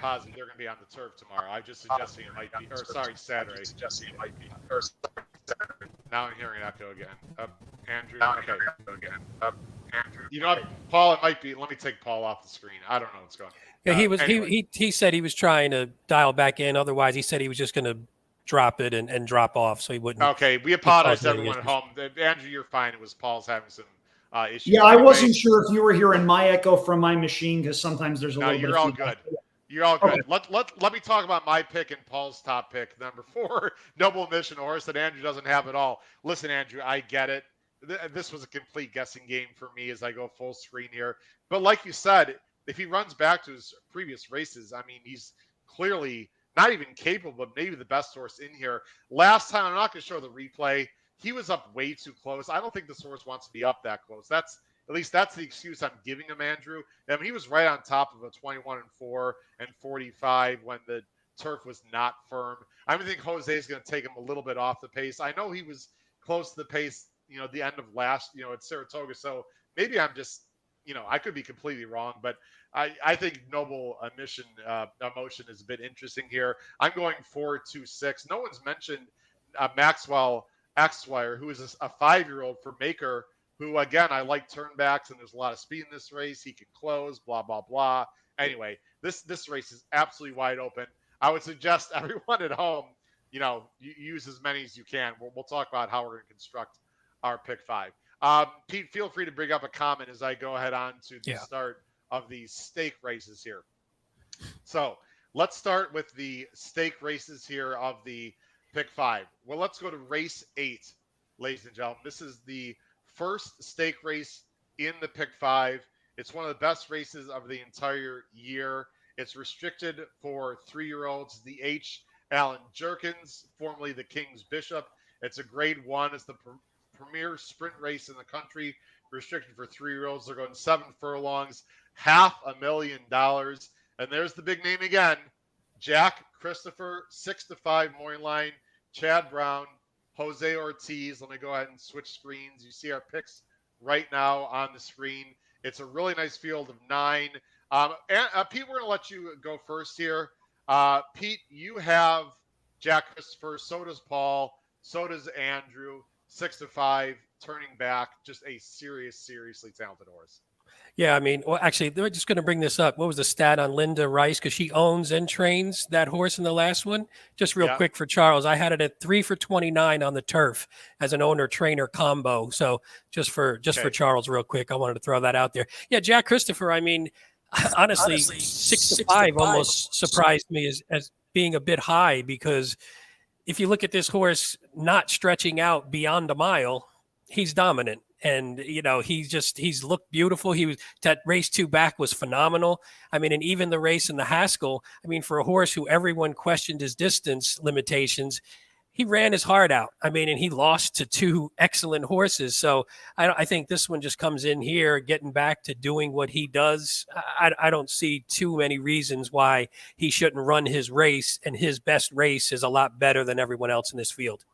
positive they're going to be on the turf tomorrow. I'm just suggesting it might be, or sorry, Saturday. Now I'm hearing an echo again. Andrew, okay. Andrew. You know what, Paul, it might be. Let me take Paul off the screen. I don't know what's going on. Yeah, Anyway. he said he was trying to dial back in. Otherwise, he said he was just going to drop it and drop off so he wouldn't. Okay, we apologize to everyone at home. Andrew, you're fine. It was Paul's having some issues. Yeah, I wasn't sure if you were hearing my echo from my machine because sometimes there's a little bit. You're all good. You're all good. Okay. Let me talk about my pick and Paul's top pick. Number 4, Noble Mission, a horse that Andrew doesn't have at all. Listen, Andrew, I get it. This was a complete guessing game for me as I go full screen here. But like you said, if he runs back to his previous races, I mean, he's clearly not even capable, but maybe the best horse in here. Last time, I'm not going to show the replay. He was up way too close. I don't think this horse wants to be up that close. At least that's the excuse I'm giving him, Andrew. I mean, he was right on top of a 21-4 and 45 when the turf was not firm. I think Jose is going to take him a little bit off the pace. I know he was close to the pace, the end of last, at Saratoga. So maybe I'm just, I could be completely wrong, but I think Noble Mission Emotion is a bit interesting here. I'm going 4-2-6. No one's mentioned Maxwell Exwire, who is a 5-year-old for Maker, who, again, I like turnbacks, and there's a lot of speed in this race. He can close, blah, blah, blah. Anyway, this race is absolutely wide open. I would suggest everyone at home, you use as many as you can. We'll talk about how we're going to construct our pick 5. Pete, feel free to bring up a comment as I go ahead on to the start of the stake races here. So let's start with the stake races here of the pick 5. Well, let's go to race 8, ladies and gentlemen. This is the first stake race in the pick 5. It's one of the best races of the entire year. It's restricted for 3-year-olds. The H. Allen Jerkins, formerly the King's Bishop. It's a grade 1. It's the premier sprint race in the country, restricted for 3-year-olds. They're going 7 furlongs, $500,000. And there's the big name again, Jack Christopher, 6-5 morning line, Chad Brown, Jose Ortiz. Let me go ahead and switch screens. You see our picks right now on the screen. It's a really nice field of 9. Pete, we're going to let you go first here. Pete, you have Jack Christopher, so does Paul, so does Andrew, 6-5, turning back, just a seriously talented horse. Yeah, I mean, well, actually, they're just going to bring this up. What was the stat on Linda Rice? Because she owns and trains that horse in the last one. Just real quick for Charles, I had it at 3 for 29 on the turf as an owner-trainer combo. So just for Charles, real quick, I wanted to throw that out there. Yeah, Jack Christopher, I mean, honestly 6-5 almost surprised me as being a bit high, because if you look at this horse not stretching out beyond a mile, he's dominant. And, you know, he's looked beautiful. That race 2 back was phenomenal. I mean, and even the race in the Haskell, I mean, for a horse who everyone questioned his distance limitations, he ran his heart out. I mean, and he lost to 2 excellent horses. So I think this one just comes in here, getting back to doing what he does. I don't see too many reasons why he shouldn't run his race, and his best race is a lot better than everyone else in this field.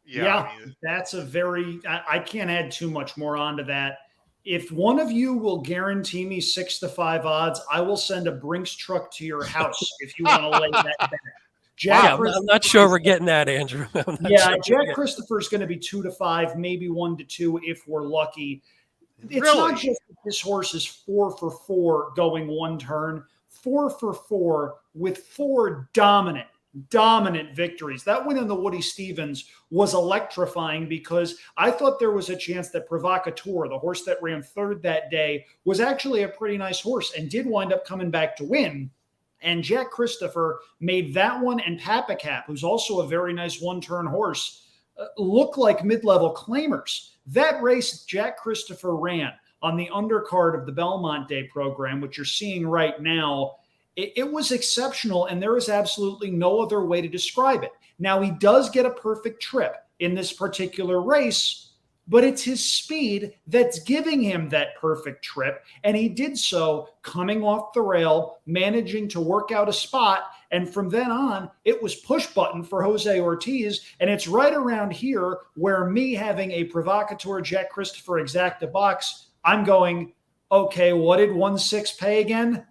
Yeah, I mean, that's a very – I can't add too much more onto that. If one of you will guarantee me 6-5 odds, I will send a Brinks truck to your house if you want to lay that bet. I'm not sure we're getting that, Andrew. Jack Christopher is going to be 2-5, maybe 1-2 if we're lucky. It's not just that this horse is 4 for 4 going one turn, 4 for 4 with 4 dominant victories. That win in the Woody Stevens was electrifying, because I thought there was a chance that Provocateur, the horse that ran 3rd that day, was actually a pretty nice horse and did wind up coming back to win. And Jack Christopher made that one and Papacap, who's also a very nice one-turn horse, look like mid-level claimers. That race Jack Christopher ran on the undercard of the Belmont Day program, which you're seeing right now, it was exceptional, and there is absolutely no other way to describe it. Now, he does get a perfect trip in this particular race, but it's his speed that's giving him that perfect trip, and he did so coming off the rail, managing to work out a spot, and from then on, it was push button for Jose Ortiz, and it's right around here where me having a Provocateur Jack Christopher exacta box, I'm going, okay, what did 1-6 pay again?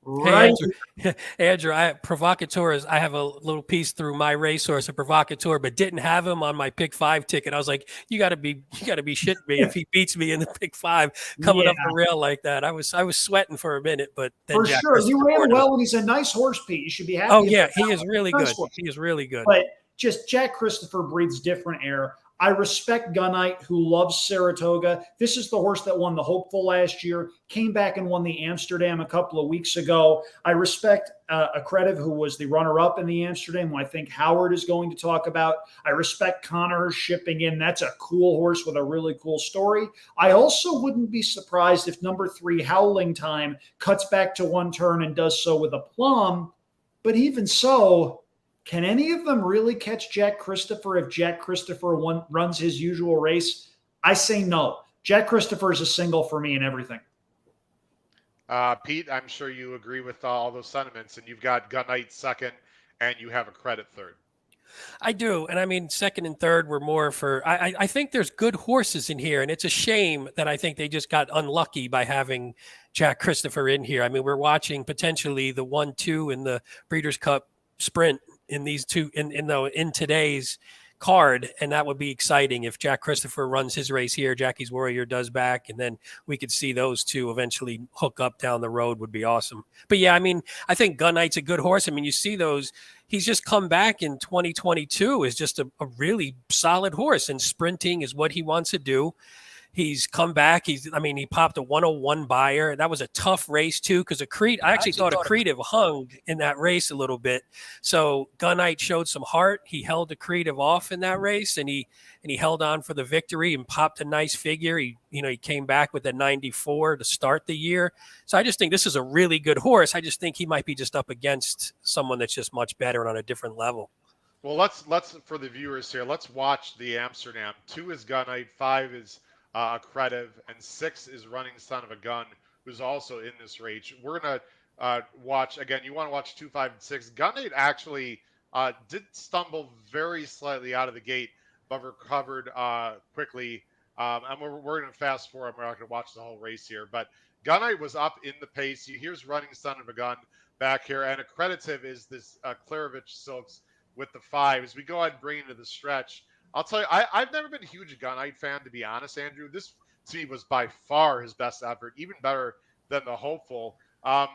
Right. Hey, Andrew, Provocateurs, I have a little piece through my racehorse, a Provocateur, but didn't have him on my pick 5 ticket. I was like, you gotta be shitting me if he beats me in the pick 5 coming up the rail like that. I was sweating for a minute, but then for sure. You ran well, and he's a nice horse, Pete. You should be happy. Oh yeah, he is really good. He is really good. But just Jack Christopher breathes different air. I respect Gunite, who loves Saratoga. This is the horse that won the Hopeful last year, came back and won the Amsterdam a couple of weeks ago. I respect Accretive, who was the runner-up in the Amsterdam, who I think Howard is going to talk about. I respect Connor shipping in. That's a cool horse with a really cool story. I also wouldn't be surprised if number 3, Howling Time, cuts back to one turn and does so with aplomb. But even so, can any of them really catch Jack Christopher if Jack Christopher runs his usual race? I say no. Jack Christopher is a single for me in everything. Pete, I'm sure you agree with all those sentiments, and you've got Gunite 2nd, and you have Accredit 3rd. I do. And I mean, 2nd and 3rd were more for, I think there's good horses in here, and it's a shame that I think they just got unlucky by having Jack Christopher in here. I mean, we're watching potentially the 1-2 in the Breeders' Cup Sprint in these two in today's card, and that would be exciting if Jack Christopher runs his race here, Jackie's Warrior does back, and then we could see those two eventually hook up down the road. Would be awesome. But yeah, I mean, I think Gunite's a good horse. I mean, you see those, he's just come back in 2022 is just a really solid horse, and sprinting is what he wants to do. He's come back. He popped a 101 buyer. That was a tough race too, because I actually thought Accretive hung in that race a little bit. So Gunite showed some heart. He held Accretive off in that race, and he held on for the victory and popped a nice figure. He came back with a 94 to start the year. So I just think this is a really good horse. I just think he might be just up against someone that's just much better and on a different level. Well, let's for the viewers here, let's watch the Amsterdam. 2 is Gunite, 5 is Accretive, and 6 is Running Son of a Gun, who's also in this race. We're gonna watch again. You want to watch 2, 5, and 6. Gunite actually did stumble very slightly out of the gate, but recovered quickly. And we're gonna fast forward. We're not gonna watch the whole race here, but Gunite was up in the pace. Here's Running Son of a Gun back here, and Accreditive is this Klarovich Silks with the 5. As we go ahead and bring into the stretch, I'll tell you, I've never been a huge Gunite fan, to be honest, Andrew. This, to me, was by far his best effort, even better than the Hopeful. I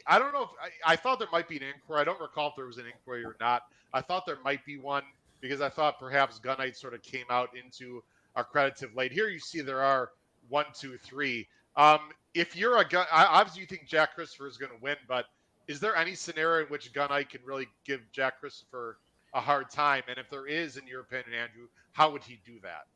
don't know if, I thought there might be an inquiry. I don't recall if there was an inquiry or not. I thought there might be one because I thought perhaps Gunite sort of came out into Accreditive late. Here you see there are 1, 2, 3. If you're a gun, obviously you think Jack Christopher is going to win, but is there any scenario in which Gunite can really give Jack Christopher a hard time? And if there is, in your opinion, Andrew, how would he do that?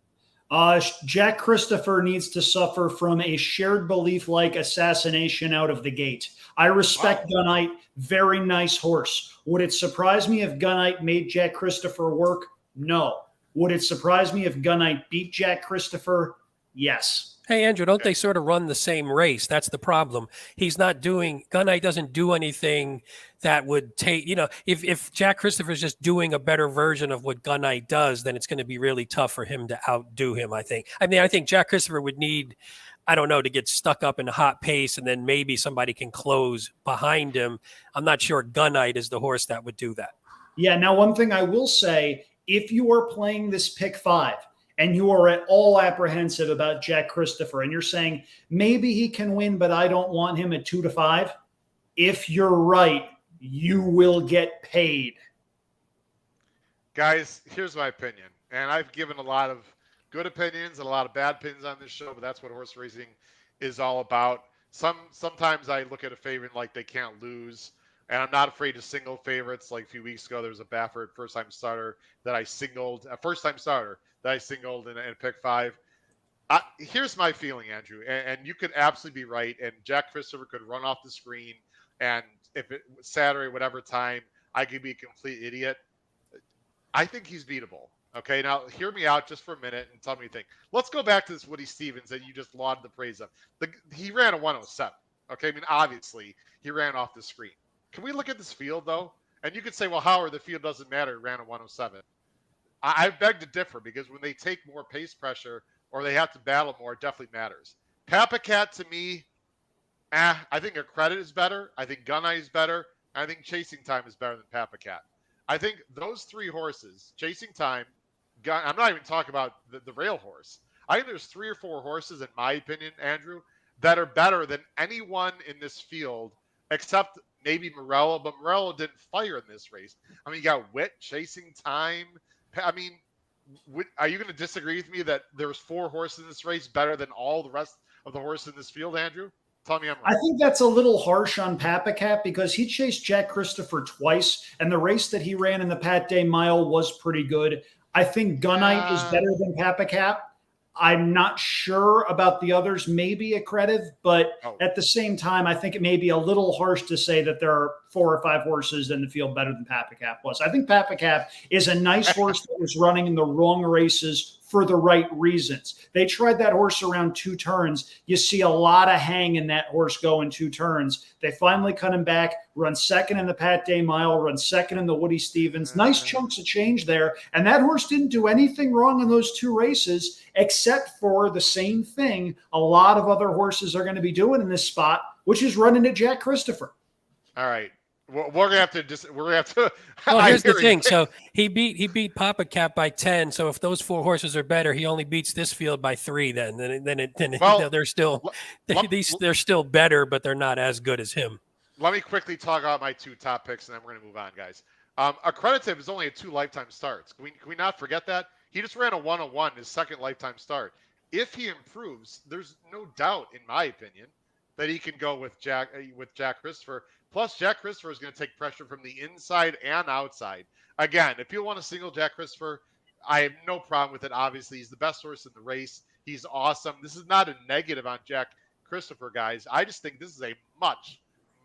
Jack Christopher needs to suffer from a shared belief-like assassination out of the gate. I respect Gunite. Very nice horse. Would it surprise me if Gunite made Jack Christopher work? No. Would it surprise me if Gunite beat Jack Christopher? Yes. Hey, Andrew, don't they sort of run the same race? That's the problem. Gunite doesn't do anything that would take, if Jack Christopher's just doing a better version of what Gunite does, then it's going to be really tough for him to outdo him, I think. I think Jack Christopher would need, I don't know, to get stuck up in a hot pace and then maybe somebody can close behind him. I'm not sure Gunite is the horse that would do that. Yeah, now one thing I will say, if you are playing this pick 5, and you are at all apprehensive about Jack Christopher, and you're saying, maybe he can win, but I don't want him at 2 to 5. If you're right, you will get paid. Guys, here's my opinion. And I've given a lot of good opinions and a lot of bad opinions on this show, but that's what horse racing is all about. Sometimes I look at a favorite like they can't lose. And I'm not afraid to single favorites. Like a few weeks ago, there was a Baffert first-time starter that I singled, a first-time starter that I singled in pick 5. Here's my feeling, Andrew, and you could absolutely be right. And Jack Christopher could run off the screen, and if it was Saturday, whatever time, I could be a complete idiot. I think he's beatable. Okay, now hear me out just for a minute and tell me what you think. Let's go back to this Woody Stevens that you just lauded the praise of. He ran a 107. Okay, obviously he ran off the screen. Can we look at this field, though? And you could say, well, Howard, the field doesn't matter. It ran a 107. I beg to differ because when they take more pace pressure or they have to battle more, it definitely matters. Papacat, to me, I think Accredit is better. I think Gunite is better. I think Chasing Time is better than Papacat. I think those 3 horses, Chasing Time, I'm not even talking about the rail horse. I think there's 3 or 4 horses, in my opinion, Andrew, that are better than anyone in this field except maybe Morello, but Morello didn't fire in this race. You got Witt, Chasing Time. Are you going to disagree with me that there's 4 horses in this race better than all the rest of the horses in this field, Andrew? Tell me I'm right. I think that's a little harsh on Papacat because he chased Jack Christopher twice, and the race that he ran in the Pat Day Mile was pretty good. I think Gunite is better than Papacat. I'm not sure about the others, maybe Accreditive, but at the same time, I think it may be a little harsh to say that there are 4 or 5 horses in the field better than Papacat was. I think Papacat is a nice horse that was running in the wrong races for the right reasons. They tried that horse around 2 turns. You see a lot of hang in that horse going 2 turns. They finally cut him back, run second in the Pat Day Mile, run second in the Woody Stevens. Nice chunks of change there. And that horse didn't do anything wrong in those 2 races, except for the same thing a lot of other horses are going to be doing in this spot, which is running at Jack Christopher. All right. We're gonna have to. Well, here's the thing. So he beat Papacat by 10. So if those 4 horses are better, he only beats this field by 3. Then they're still better, but they're not as good as him. Let me quickly talk about my 2 top picks, and then we're gonna move on, guys. Accreditive is only at 2 lifetime starts. Can we not forget that? He just ran a 101, his second lifetime start. If he improves, there's no doubt, in my opinion, that he can go with Jack Christopher. Plus, Jack Christopher is going to take pressure from the inside and outside. Again, if you want to single Jack Christopher, I have no problem with it. Obviously, he's the best horse in the race. He's awesome. This is not a negative on Jack Christopher, guys. I just think this is a much,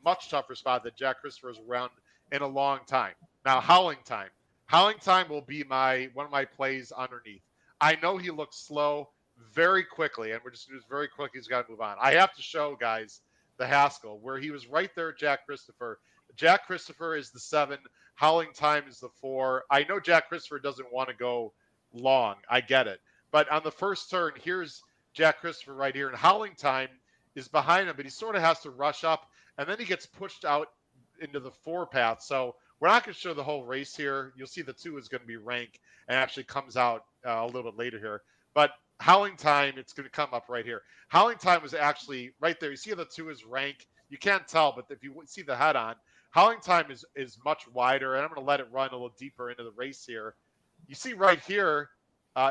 much tougher spot that Jack Christopher is around in a long time. Now, Howling Time. Howling Time will be one of my plays underneath. I know he looks slow very quickly, and we're just very quickly. He's got to move on. I have to show guys the Haskell where he was right there. Jack Christopher. Jack Christopher is the 7. Howling Time is the 4. I know Jack Christopher doesn't want to go long. I get it. But on the first turn, here's Jack Christopher right here, and Howling Time is behind him, but he sort of has to rush up, and then he gets pushed out into the 4 path. So we're not going to show the whole race here. You'll see the 2 is going to be rank and actually comes out a little bit later here. But Howling Time, it's going to come up right here. Howling Time was actually right there. You see the 2 is rank. You can't tell, but if you see the head on, Howling Time is much wider, and I'm going to let it run a little deeper into the race here. You see right here,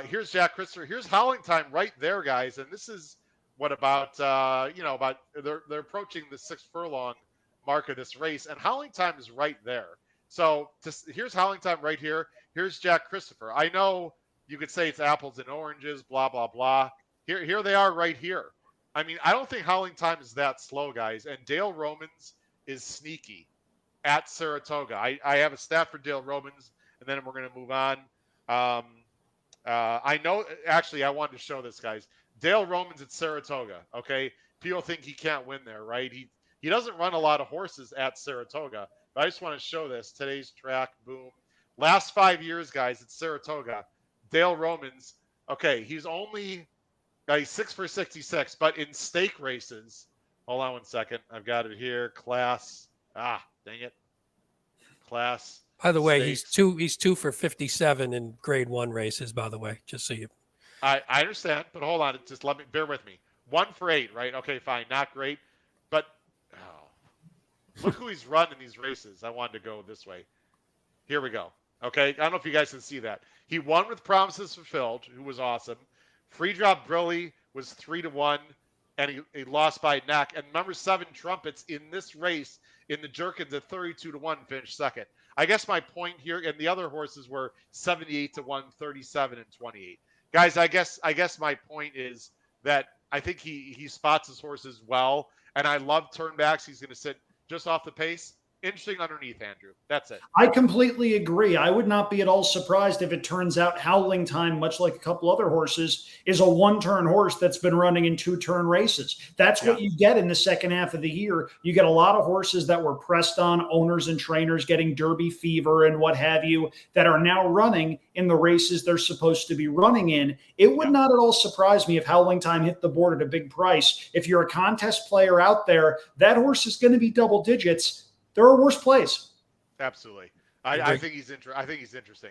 here's Jack Christopher. Here's Howling Time right there, guys. And this is what about they're approaching the 6 furlong mark of this race, and Howling Time is right there. So here's Howling Time right here. Here's Jack Christopher. I know you could say it's apples and oranges, blah, blah, blah. Here they are right here. I mean, I don't think Howling Time is that slow, guys. And Dale Romans is sneaky at Saratoga. I have a stat for Dale Romans, and then we're going to move on. I know, actually, I wanted to show this, guys. Dale Romans at Saratoga, okay? People think he can't win there, right? He doesn't run a lot of horses at Saratoga, but I just want to show this. Today's track, boom. Last 5 years, guys, at Saratoga, Dale Romans, okay, he's 6 for 66, but in stake races, hold on one second. I've got it here. Class, dang it. Class. By the way, stakes. he's 2 for 57 in grade 1 races, by the way, just so you. I understand, but hold on. Just bear with me. 1 for 8, right? Okay, fine. Not great. But look who he's run in these races. I wanted to go this way. Here we go. Okay. I don't know if you guys can see that. He won with Promises Fulfilled, who was awesome. Free Drop Brilly was 3-1, and he lost by neck. And number 7 Trumpets in this race in the Jerkins at 32-1 finished second. I guess my point here, and the other horses were 78-1, 37, and 28. Guys, I guess my point is that I think he spots his horses well, and I love turnbacks. He's going to sit just off the pace. Interesting underneath, Andrew. That's it. I completely agree. I would not be at all surprised if it turns out Howling Time, much like a couple other horses, is a 1-turn horse that's been running in 2-turn races. That's what you get in the second half of the year. You get a lot of horses that were pressed on, owners and trainers getting Derby fever and what have you, that are now running in the races they're supposed to be running in. It would not at all surprise me if Howling Time hit the board at a big price. If you're a contest player out there, that horse is going to be double digits. There are worse plays. Absolutely. I think he's interesting.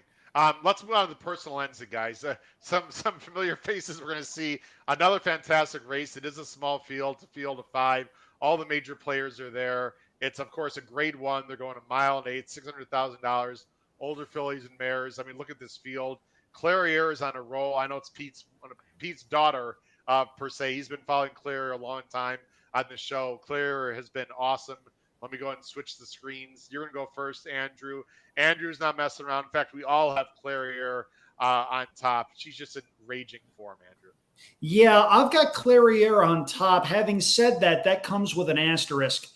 Let's move on to the personal ends, guys. Some familiar faces we're going to see. Another fantastic race. It is a small field. It's a field of 5. All the major players are there. It's, of course, a grade 1. They're going a mile and 8, $600,000. Older fillies and mares. I mean, look at this field. Clariere is on a roll. I know it's Pete's daughter, per se. He's been following Clariere a long time on the show. Clariere has been awesome. Let me go ahead and switch the screens. You're going to go first, Andrew. Andrew's not messing around. In fact, we all have Clariere on top. She's just in raging form, Andrew. Yeah, I've got Clariere on top. Having said that, that comes with an asterisk.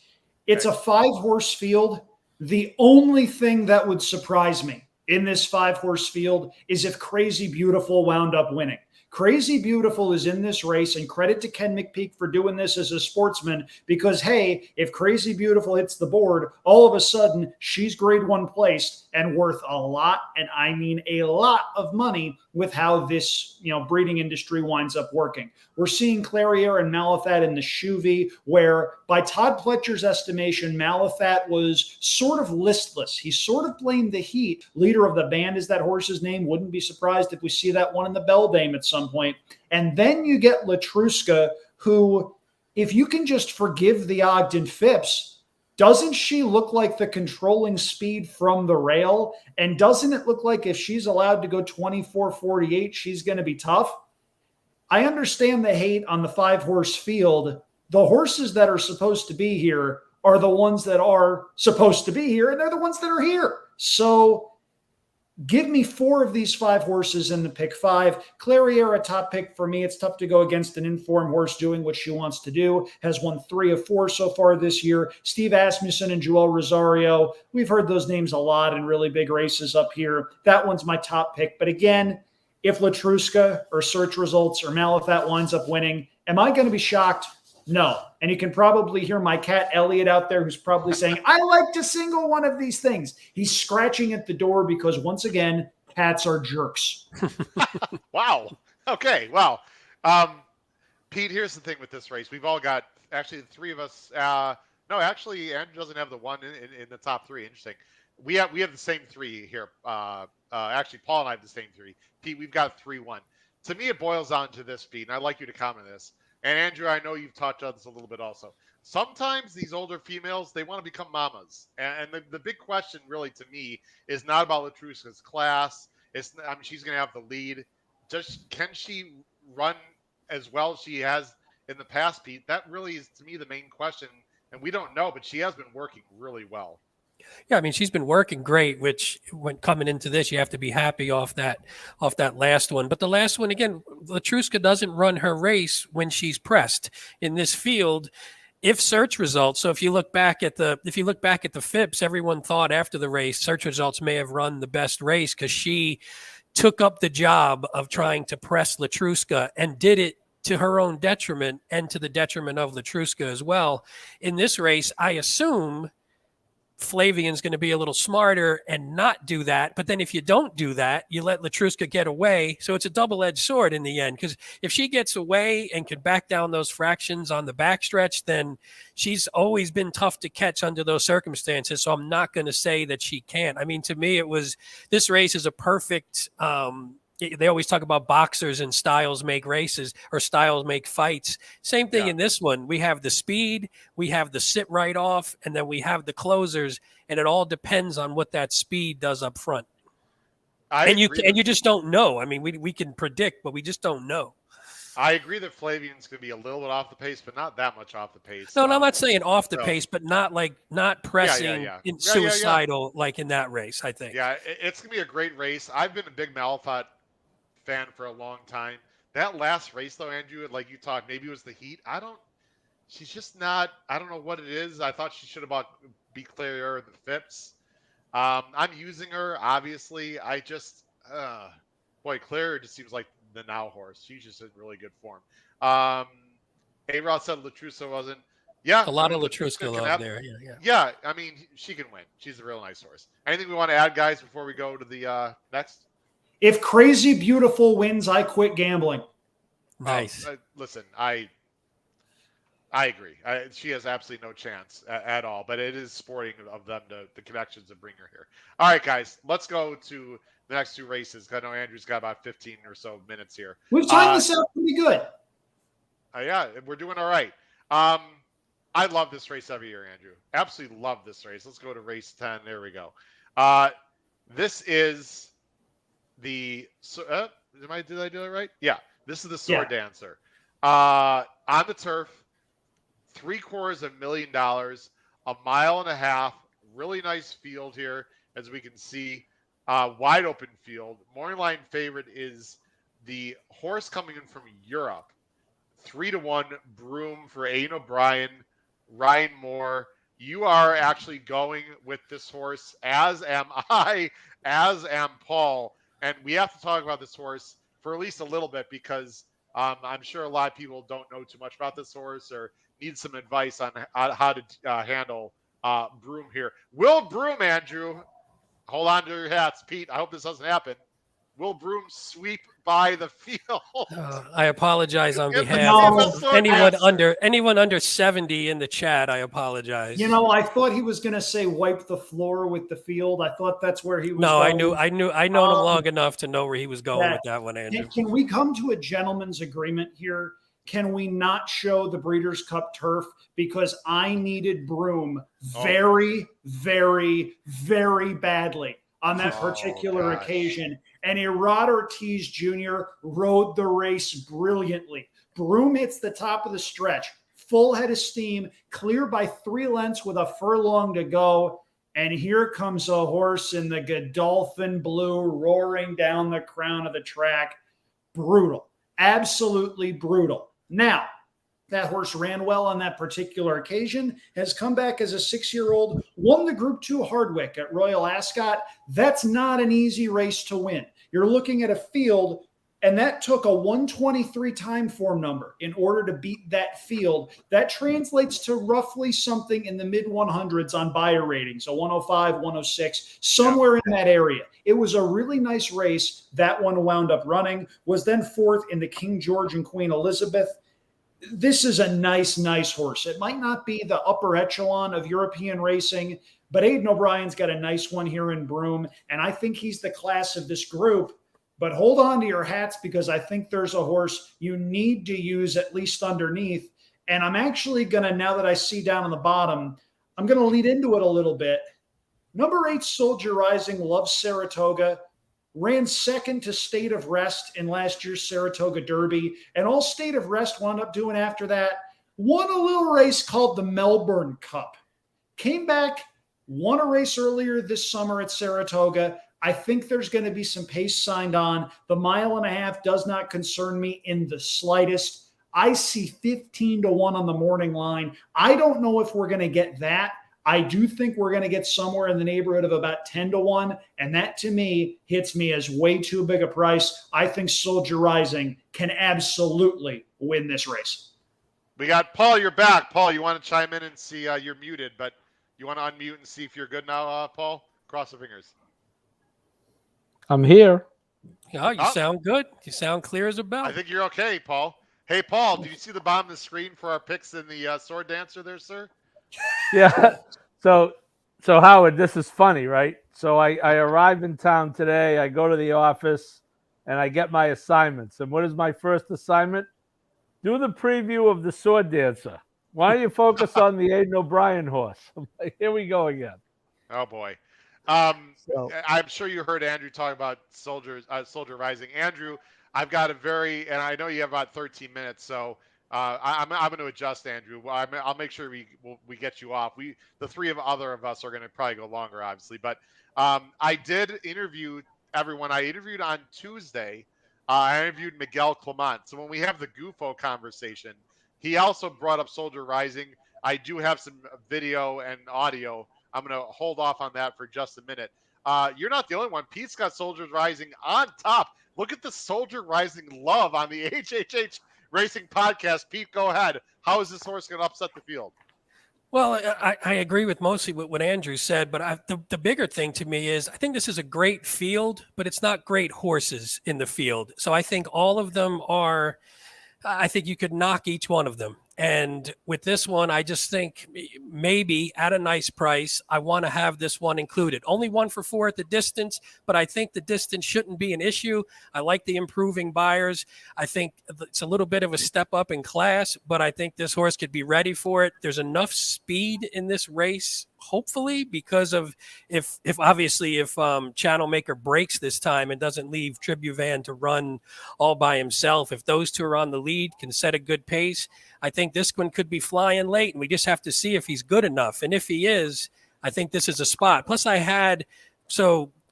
It's a 5-horse field. The only thing that would surprise me in this 5-horse field is if Crazy Beautiful wound up winning. Crazy Beautiful is in this race, and credit to Ken McPeak for doing this as a sportsman because, hey, if Crazy Beautiful hits the board, all of a sudden she's grade 1 placed and worth a lot, and I mean a lot of money with how this breeding industry winds up working. We're seeing Clariere and Malathat in the Chuvy, where by Todd Pletcher's estimation, Malathat was sort of listless. He sort of blamed the heat. Leader of the Band is that horse's name. Wouldn't be surprised if we see that one in the Beldame at some point. And then you get Latruska, who, if you can just forgive the Ogden Phipps, doesn't she look like the controlling speed from the rail? And doesn't it look like if she's allowed to go 24-48, she's going to be tough? I understand the hate on the 5-horse field. The horses that are supposed to be here are the ones that are supposed to be here, and they're the ones that are here. So Give me 4 of these 5 horses in the pick 5. Clariera, top pick for me. It's tough to go against an informed horse doing what she wants to do. Has won 3 of 4 so far this year. Steve Asmussen and Joel Rosario. We've heard those names a lot in really big races up here. That one's my top pick. But again, if Latruska or Search Results or Malafat winds up winning, am I going to be shocked? No. And you can probably hear my cat Elliot out there who's probably saying, I like to single one of these things. He's scratching at the door because, once again, cats are jerks. Wow. Okay. Wow. Pete, here's the thing with this race. We've all got, actually, the 3 of us. No, actually, Andrew doesn't have the one in the top 3. Interesting. We have the same 3 here. Actually, Paul and I have the same 3. Pete, we've got 3-1. To me, it boils down to this, Pete, and I'd like you to comment on this. And Andrew, I know you've talked on this a little bit also. Sometimes these older females, they want to become mamas. And the big question really to me is not about Latruska's class. She's going to have the lead. Can she run as well as she has in the past, Pete? That really is, to me, the main question. And we don't know, but she has been working really well. Yeah, I mean, she's been working great, which when coming into this, you have to be happy off that last one. But the last one, again, Latruska doesn't run her race when she's pressed in this field. If Search Results, so if you look back at the Phipps, everyone thought after the race, Search Results may have run the best race because she took up the job of trying to press Latruska and did it to her own detriment and to the detriment of Latruska as well. In this race, I assume Flavian's going to be a little smarter and not do that. But then if you don't do that, you let Latruska get away. So it's a double-edged sword in the end, because if she gets away and can back down those fractions on the backstretch, then she's always been tough to catch under those circumstances. So I'm not going to say that she can't. I mean, to me, this race is a perfect, they always talk about boxers and styles make races or styles make fights. Same thing in this one. We have the speed, we have the sit right off, and then we have the closers, and it all depends on what that speed does up front. You just don't know. I mean, we can predict, but we just don't know. I agree that Flavian's going to be a little bit off the pace, but not that much off the pace. No, I'm not saying off the pace, but not pressing suicidal like in that race, I think. Yeah, it's going to be a great race. I've been a big Malafat fan for a long time. That last race, though, Andrew, like you talked, maybe it was the heat. She's just not, I don't know what it is. I thought she should have beat Clariera in the Phipps. I'm using her, obviously. Clariera just seems like the now horse. She's just in really good form. A-Rod said Latruska wasn't. Yeah. A lot of Latruska love there. Yeah, I mean, she can win. She's a real nice horse. Anything we want to add, guys, before we go to the next? If Crazy Beautiful wins, I quit gambling. Nice. Listen, I agree. She has absolutely no chance at all, but it is sporting of them, the connections to bring her here. All right, guys, let's go to the next 2 races. I know Andrew's got about 15 or so minutes here. We've timed this out pretty good. Yeah, we're doing all right. I love this race every year, Andrew. Absolutely love this race. Let's go to race 10. There we go. This is the did I do it right? Yeah, this is the Sword Dancer on the turf. $750,000, a mile and a half. Really nice field here, as we can see. Wide open field. Morning line favorite is the horse coming in from Europe. 3-1 Broom for Aidan O'Brien, Ryan Moore. You are actually going with this horse, as am I, as am Paul. And we have to talk about this horse for at least a little bit because I'm sure a lot of people don't know too much about this horse or need some advice on how to handle Broom here. Will Broom, Andrew, hold on to your hats, Pete. I hope this doesn't happen. Will Broom sweep by the field? I apologize on behalf of anyone under 70 in the chat. I apologize. I thought he was going to say wipe the floor with the field. I thought that's where he was. No, going. I know him long enough to know where he was going with that one, Andrew. Can we come to a gentleman's agreement here? Can we not show the Breeders' Cup turf? Because I needed Broom very, very, very badly on that particular occasion. And Erod Ortiz Jr. rode the race brilliantly. Broom hits the top of the stretch, full head of steam, clear by 3 lengths with a furlong to go. And here comes a horse in the Godolphin blue roaring down the crown of the track. Brutal. Absolutely brutal. Now, that horse ran well on that particular occasion, has come back as a 6-year-old, won the Group 2 Hardwick at Royal Ascot. That's not an easy race to win. You're looking at a field, and that took a 123 time form number in order to beat that field. That translates to roughly something in the mid-100s on buyer ratings, a 105, 106, somewhere in that area. It was a really nice race. That one wound up running, was then fourth in the King George and Queen Elizabeth. This is a nice horse. It might not be the upper echelon of European racing, but Aidan O'Brien's got a nice one here in Broome, and I think he's the class of this group. But hold on to your hats, because I think there's a horse you need to use at least underneath. And I'm actually going to, now that I see down on the bottom, I'm going to lead into it a little bit. Number 8, Soldier Rising, loves Saratoga. Ran second to State of Rest in last year's Saratoga Derby, and all State of Rest wound up doing after that, won a little race called the Melbourne Cup. Came back, won a race earlier this summer at Saratoga. I think there's going to be some pace signed on. The 1.5 miles does not concern me in the slightest. I see 15 to 1 on the morning line. I don't know if we're going to get that. I do think we're going to get somewhere in the neighborhood of about 10 to 1. And that to me hits me as way too big a price. I think Soldier Rising can absolutely win this race. We got Paul, you're back. Paul, you want to chime in and see you're muted, but you want to unmute and see if you're good now, Paul? Cross the fingers. I'm here. Oh, you sound good. You sound clear as a bell. I think you're okay, Paul. Hey, Paul, do you see the bottom of the screen for our picks in the Sword Dancer there, sir? Yeah. So Howard, this is funny, right? So I arrived in town today. I go to the office and I get my assignments. And what is my first assignment? Do the preview of the Sword Dancer. Why don't you focus on the Aidan O'Brien horse? I'm like, here we go again. Oh boy. I'm sure you heard Andrew talk about Soldier Rising. Andrew, I've got and I know you have about 13 minutes, so I'm going to adjust, Andrew. I'll make sure we get you off. The three of us are going to probably go longer, obviously. But I did interview everyone. I interviewed on Tuesday. I interviewed Miguel Clement. So when we have the Gufo conversation, he also brought up Soldier Rising. I do have some video and audio. I'm going to hold off on that for just a minute. You're not the only one. Pete's got Soldier Rising on top. Look at the Soldier Rising love on the HHH Racing Podcast. Pete, go ahead. How is this horse going to upset the field? Well, I agree with mostly what Andrew said, but the bigger thing to me is I think this is a great field, but it's not great horses in the field. So I think all of them are, I think you could knock each one of them. And with this one, I just think maybe at a nice price, I want to have this one included. Only 1 for 4 at the distance, but I think the distance shouldn't be an issue. I like the improving buyers. I think it's a little bit of a step up in class, but I think this horse could be ready for it. There's enough speed in this race, hopefully, because of if Channel Maker breaks this time and doesn't leave Tribuvan to run all by himself, if those two are on the lead, can set a good pace, I think this one could be flying late, and we just have to see if he's good enough. And if he is, I think this is a spot. Plus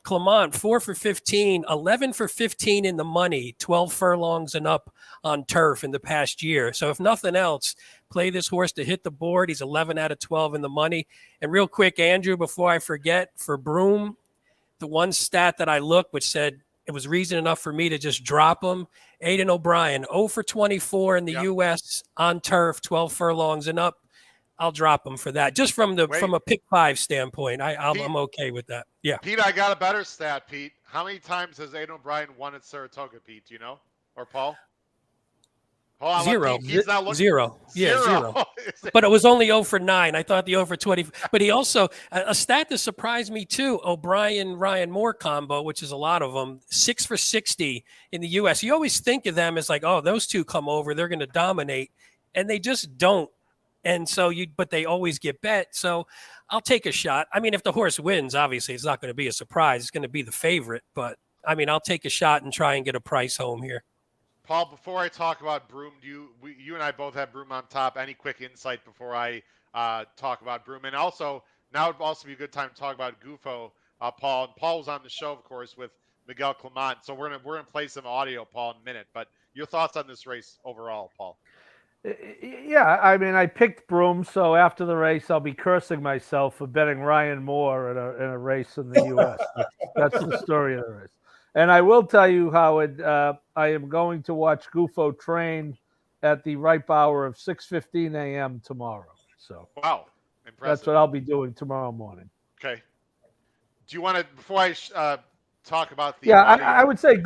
Clement, 4 for 15, 11 for 15 in the money, 12 furlongs and up on turf in the past year. So if nothing else, play this horse to hit the board. He's 11 out of 12 in the money. And real quick, Andrew, before I forget, for Broome, the one stat that I looked, which said it was reason enough for me to just drop him, Aidan O'Brien, 0 for 24 in the U.S. on turf, 12 furlongs and up. I'll drop him for that. Just from a pick 5 standpoint, I'm okay with that. Yeah. Pete, I got a better stat, Pete. How many times has Aidan O'Brien won at Saratoga, Pete? Do you know? Or Paul? Zero. Zero. Yeah, zero. But it was only 0 for 9. I thought the 0 for 20. But he also, a stat that surprised me too, O'Brien-Ryan Moore combo, which is a lot of them, 6 for 60 in the U.S. You always think of them as like, oh, those two come over, they're going to dominate. And they just don't. And so but they always get bet. So I'll take a shot. I mean, if the horse wins, obviously it's not going to be a surprise. It's going to be the favorite. But I mean, I'll take a shot and try and get a price home here. Paul, before I talk about Broome, you and I both have Broome on top. Any quick insight before I talk about Broome? And also, now would also be a good time to talk about Gufo, Paul. And Paul was on the show, of course, with Miguel Clement. So we're gonna play some audio, Paul, in a minute. But your thoughts on this race overall, Paul? Yeah, I mean, I picked Broom, so after the race, I'll be cursing myself for betting Ryan Moore in a race in the U.S. That's the story of the race. And I will tell you, Howard, I am going to watch Gufo train at the ripe hour of 6:15 a.m. tomorrow. So wow, impressive. That's what I'll be doing tomorrow morning. Okay. Do you want to, before I talk about the Yeah, audio, I would say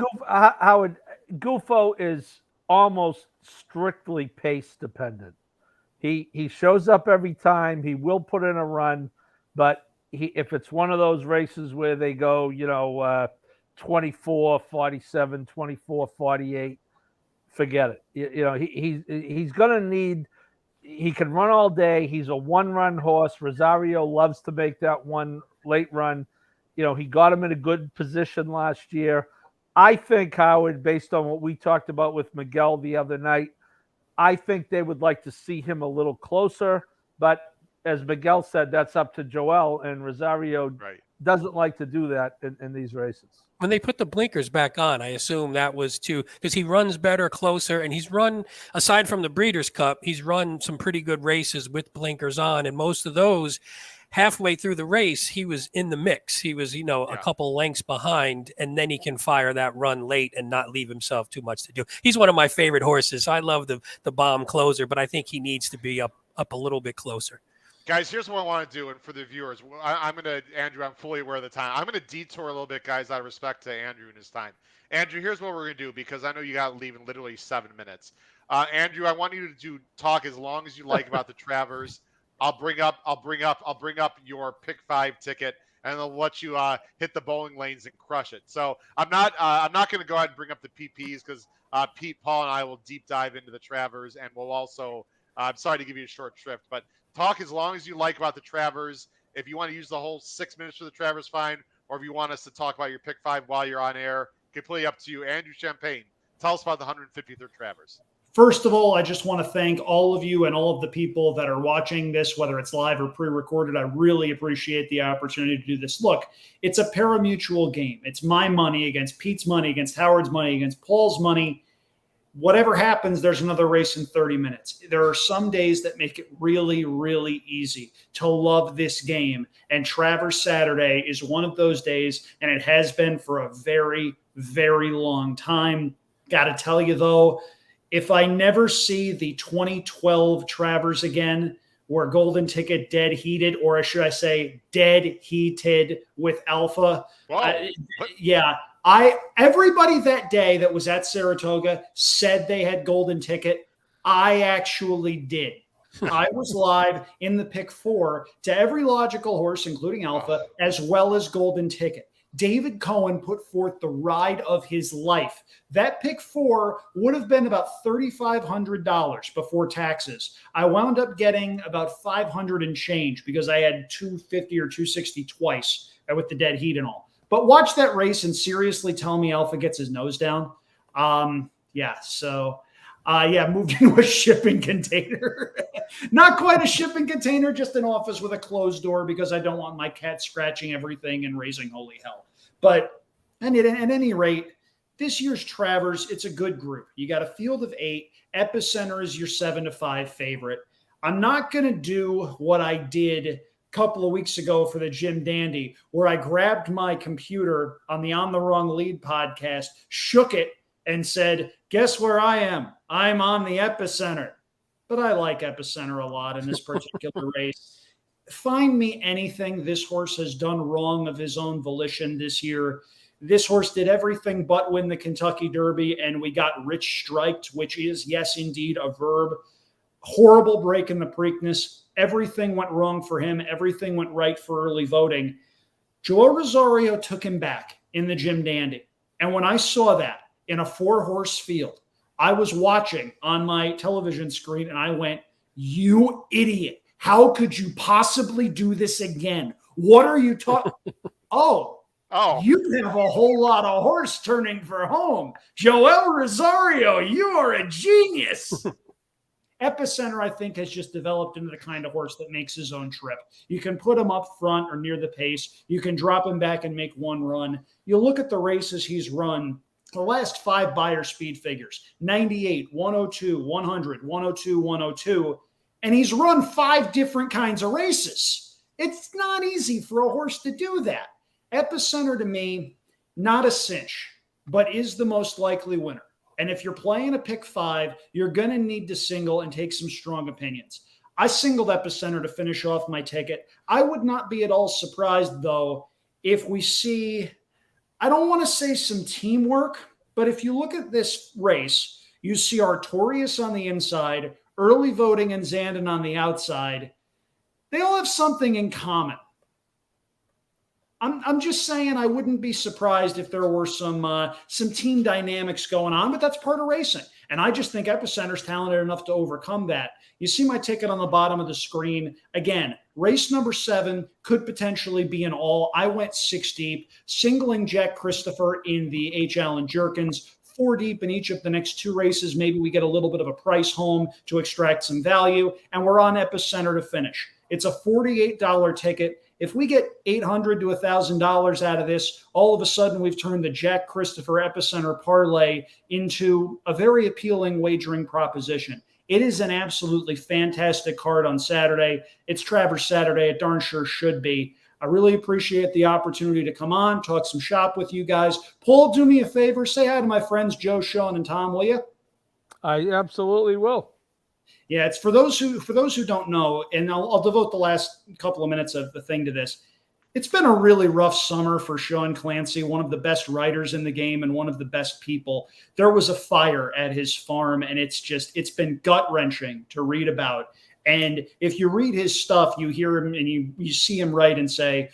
Gufo is almost strictly pace dependent. He shows up every time. He will put in a run, but if it's one of those races where they go, 24-47, 24-48, forget it. He's going to need. He can run all day. He's a one-run horse. Rosario loves to make that one late run. He got him in a good position last year. I think, Howard, based on what we talked about with Miguel the other night, I think they would like to see him a little closer. But as Miguel said, that's up to Joel, and Rosario doesn't like to do that in these races. When they put the blinkers back on, I assume that was because he runs better closer, and he's run, aside from the Breeders' Cup, he's run some pretty good races with blinkers on, and most of those, halfway through the race, he was in the mix. He was, a couple lengths behind, and then he can fire that run late and not leave himself too much to do. He's one of my favorite horses. I love the bomb closer, but I think he needs to be up a little bit closer. Guys, here's what I want to do, and for the viewers, Andrew, I'm fully aware of the time. I'm going to detour a little bit, guys, out of respect to Andrew and his time. Andrew, here's what we're going to do, because I know you got to leave in literally 7 minutes. Andrew, I want you to talk as long as you like about the Travers. I'll bring up your pick 5 ticket, and I'll let you hit the bowling lanes and crush it. So I'm not going to go ahead and bring up the PPs, because Pete, Paul, and I will deep dive into the Travers, and we'll also. I'm sorry to give you a short shrift, but talk as long as you like about the Travers. If you want to use the whole 6 minutes for the Travers, fine. Or if you want us to talk about your pick 5 while you're on air, completely up to you. Andrew Champagne, tell us about the 153rd Travers. First of all, I just want to thank all of you and all of the people that are watching this, whether it's live or pre-recorded. I really appreciate the opportunity to do this. Look, it's a pari-mutuel game. It's my money against Pete's money, against Howard's money, against Paul's money. Whatever happens, there's another race in 30 minutes. There are some days that make it really, really easy to love this game. And Travers Saturday is one of those days, and it has been for a very, very long time. Got to tell you, though, if I never see the 2012 Travers again, where Golden Ticket dead heated, or should I say dead heated with Alpha, everybody that day that was at Saratoga said they had Golden Ticket. I actually did. I was live in the pick 4 to every logical horse, including Alpha, as well as Golden Ticket. David Cohen put forth the ride of his life. That pick 4 would have been about $3,500 before taxes. I wound up getting about $500 and change because I had $250 or $260 twice with the dead heat and all. But watch that race and seriously tell me Alpha gets his nose down. Moved into a shipping container. Not quite a shipping container, just an office with a closed door because I don't want my cat scratching everything and raising holy hell. But at any rate, this year's Travers, it's a good group. You got a field of 8. Epicenter is your 7-5 favorite. I'm not going to do what I did couple of weeks ago for the Jim Dandy, where I grabbed my computer on the On the Wrong Lead podcast, shook it, and said, guess where I am? I'm on the Epicenter. But I like Epicenter a lot in this particular race. Find me anything this horse has done wrong of his own volition this year. This horse did everything but win the Kentucky Derby, and we got rich striked, which is, yes, indeed, a verb. Horrible break in the Preakness. Everything went wrong for him. Everything went right for early voting. Joel Rosario took him back in the Jim Dandy. And when I saw that in a 4-horse field, I was watching on my television screen and I went, you idiot. How could you possibly do this again? What are you talking? Oh, you have a whole lot of horse turning for home. Joel Rosario, you are a genius. Epicenter, I think, has just developed into the kind of horse that makes his own trip. You can put him up front or near the pace. You can drop him back and make one run. You look at the races he's run, the last 5 Beyer speed figures, 98, 102, 100, 102, 102, and he's run 5 different kinds of races. It's not easy for a horse to do that. Epicenter, to me, not a cinch, but is the most likely winner. And if you're playing a pick 5, you're going to need to single and take some strong opinions. I singled Epicenter to finish off my ticket. I would not be at all surprised, though, if we see, I don't want to say some teamwork, but if you look at this race, you see Artorias on the inside, Early Voting and Zandon on the outside. They all have something in common. I'm just saying I wouldn't be surprised if there were some team dynamics going on, but that's part of racing. And I just think Epicenter's talented enough to overcome that. You see my ticket on the bottom of the screen. Again, race number 7 could potentially be an all. I went 6 deep, singling Jack Christopher in the H. Allen Jerkins, 4 deep in each of the next 2 races. Maybe we get a little bit of a price home to extract some value, and we're on Epicenter to finish. It's a $48 ticket. If we get $800 to $1,000 out of this, all of a sudden we've turned the Jack Christopher Epicenter parlay into a very appealing wagering proposition. It is an absolutely fantastic card on Saturday. It's Travers Saturday. It darn sure should be. I really appreciate the opportunity to come on, talk some shop with you guys. Paul, do me a favor. Say hi to my friends Joe, Sean, and Tom, will you? I absolutely will. Yeah, it's for those who don't know, and I'll devote the last couple of minutes of the thing to this. It's been a really rough summer for Sean Clancy, one of the best writers in the game and one of the best people. There was a fire at his farm, and it's been gut-wrenching to read about. And if you read his stuff, you hear him and you see him write and say,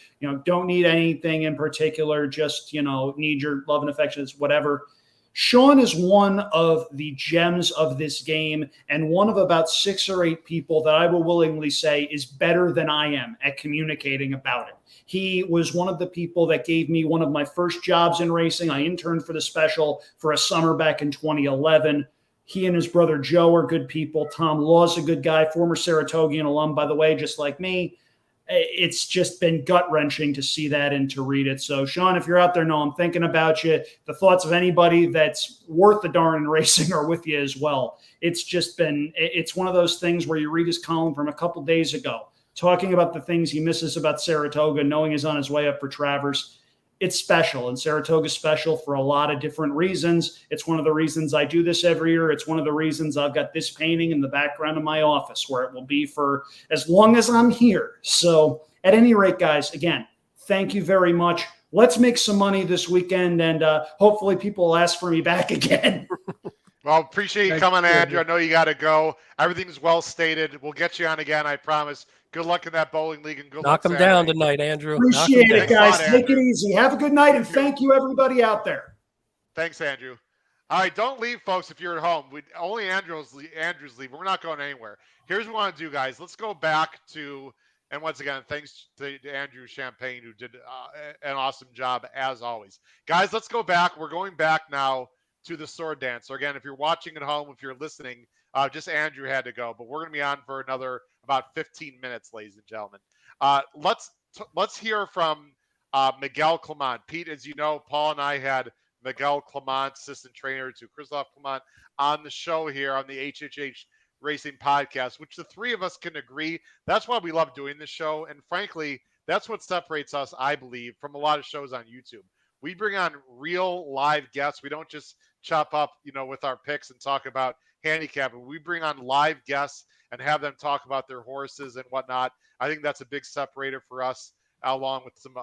don't need anything in particular, just, need your love and affections, whatever. Sean is one of the gems of this game and one of about 6 or 8 people that I will willingly say is better than I am at communicating about it. He was one of the people that gave me one of my first jobs in racing. I interned for the special for a summer back in 2011. He and his brother Joe are good people. Tom Law's a good guy, former Saratogian alum, by the way, just like me. It's just been gut-wrenching to see that and to read it. So, Sean, if you're out there, know I'm thinking about you. The thoughts of anybody that's worth the darn in racing are with you as well. It's one of those things where you read his column from a couple days ago, talking about the things he misses about Saratoga, knowing he's on his way up for Travers. It's special, and Saratoga's special for a lot of different reasons. It's one of the reasons I do this every year. It's one of the reasons I've got this painting in the background of my office, where it will be for as long as I'm here. So at any rate, guys, again, thank you very much. Let's make some money this weekend, and hopefully people will ask for me back again. Well, appreciate you coming, Andrew. I know you got to go. Everything's well stated. We'll get you on again, I promise. Good luck in that bowling league and good luck. Knock them down tonight, Andrew. Appreciate it, guys. Take it easy. Have a good night, and thank you, everybody out there. Thanks, Andrew. All right, don't leave, folks, if you're at home. Only Andrew's leaving. We're not going anywhere. Here's what we want to do, guys. Let's go back to, and once again, thanks to Andrew Champagne, who did an awesome job, as always. Guys, let's go back. We're going back now to the sword dance. So, again, if you're watching at home, if you're listening, just Andrew had to go, but we're going to be on for another about 15 minutes, ladies and gentlemen. Let's hear from Miguel Clement. Pete, as you know, Paul and I had Miguel Clement, assistant trainer to Christophe Clement, on the show here on the HHH Racing Podcast, which the three of us can agree. That's why we love doing this show. And frankly, that's what separates us, I believe, from a lot of shows on YouTube. We bring on real live guests. We don't just chop up, with our picks and talk about handicapping. We bring on live guests and have them talk about their horses and whatnot. I think that's a big separator for us, along with some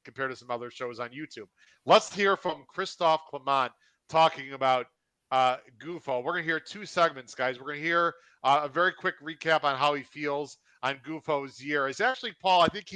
compared to some other shows on YouTube. Let's hear from Christophe Clement talking about Gufo. We're going to hear 2 segments, guys. We're going to hear a very quick recap on how he feels on Gufo's year. It's actually, Paul, I think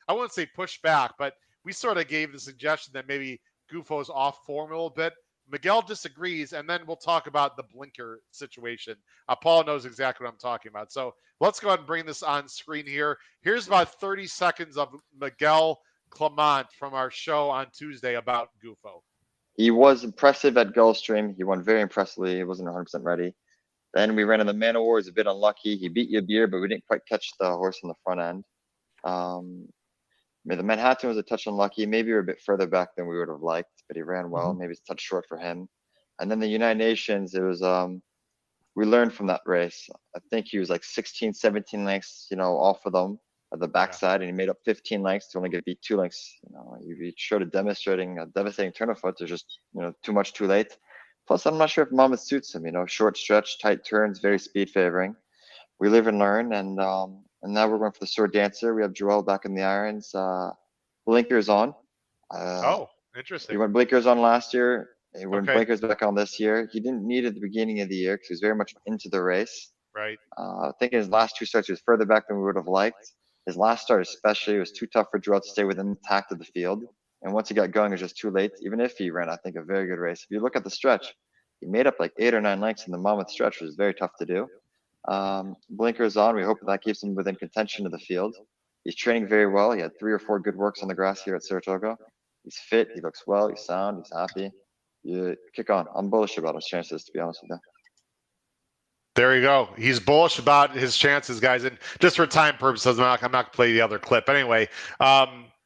I wouldn't say pushed back, but we sort of gave the suggestion that maybe Gufo's off form a little bit. Miguel disagrees, and then we'll talk about the blinker situation. Paul knows exactly what I'm talking about. So let's go ahead and bring this on screen here. Here's about 30 seconds of Miguel Clement from our show on Tuesday about Gufo. He was impressive at Gulfstream. He won very impressively. He wasn't 100% ready. Then we ran in the Man of War. He's a bit unlucky. He beat Yabir, but we didn't quite catch the horse in the front end. The Manhattan was a touch unlucky. Maybe we were a bit further back than we would have liked, but he ran well. Maybe it's a touch short for him. And then the United Nations, it was we learned from that race. I think he was like 16, 17 lengths, off of them at the backside, and he made up 15 lengths to only get beat 2 lengths. He showed a devastating turn of foot. There's just too much too late. Plus, I'm not sure if Monmouth suits him. Short stretch, tight turns, very speed favoring. We live and learn, and now we're going for the Sword Dancer. We have Joel back in the irons. Blinkers on. Interesting. He went blinkers on last year. He went blinkers back on this year. He didn't need it at the beginning of the year because he was very much into the race. Right. I think his last 2 starts he was further back than we would have liked. His last start especially was too tough for Joel to stay within the tact of the field. And once he got going, it was just too late. Even if he ran, I think, a very good race. If you look at the stretch, he made up like 8 or 9 lengths in the Monmouth stretch, which was very tough to do. Blinkers on. We hope that keeps him within contention of the field. He's training very well. He had 3 or 4 good works on the grass here at Saratoga. He's fit. He looks well. He's sound. He's happy. You kick on. I'm bullish about his chances, to be honest with you. There you go. He's bullish about his chances, guys. And just for time purposes, I'm not going to play the other clip. Anyway,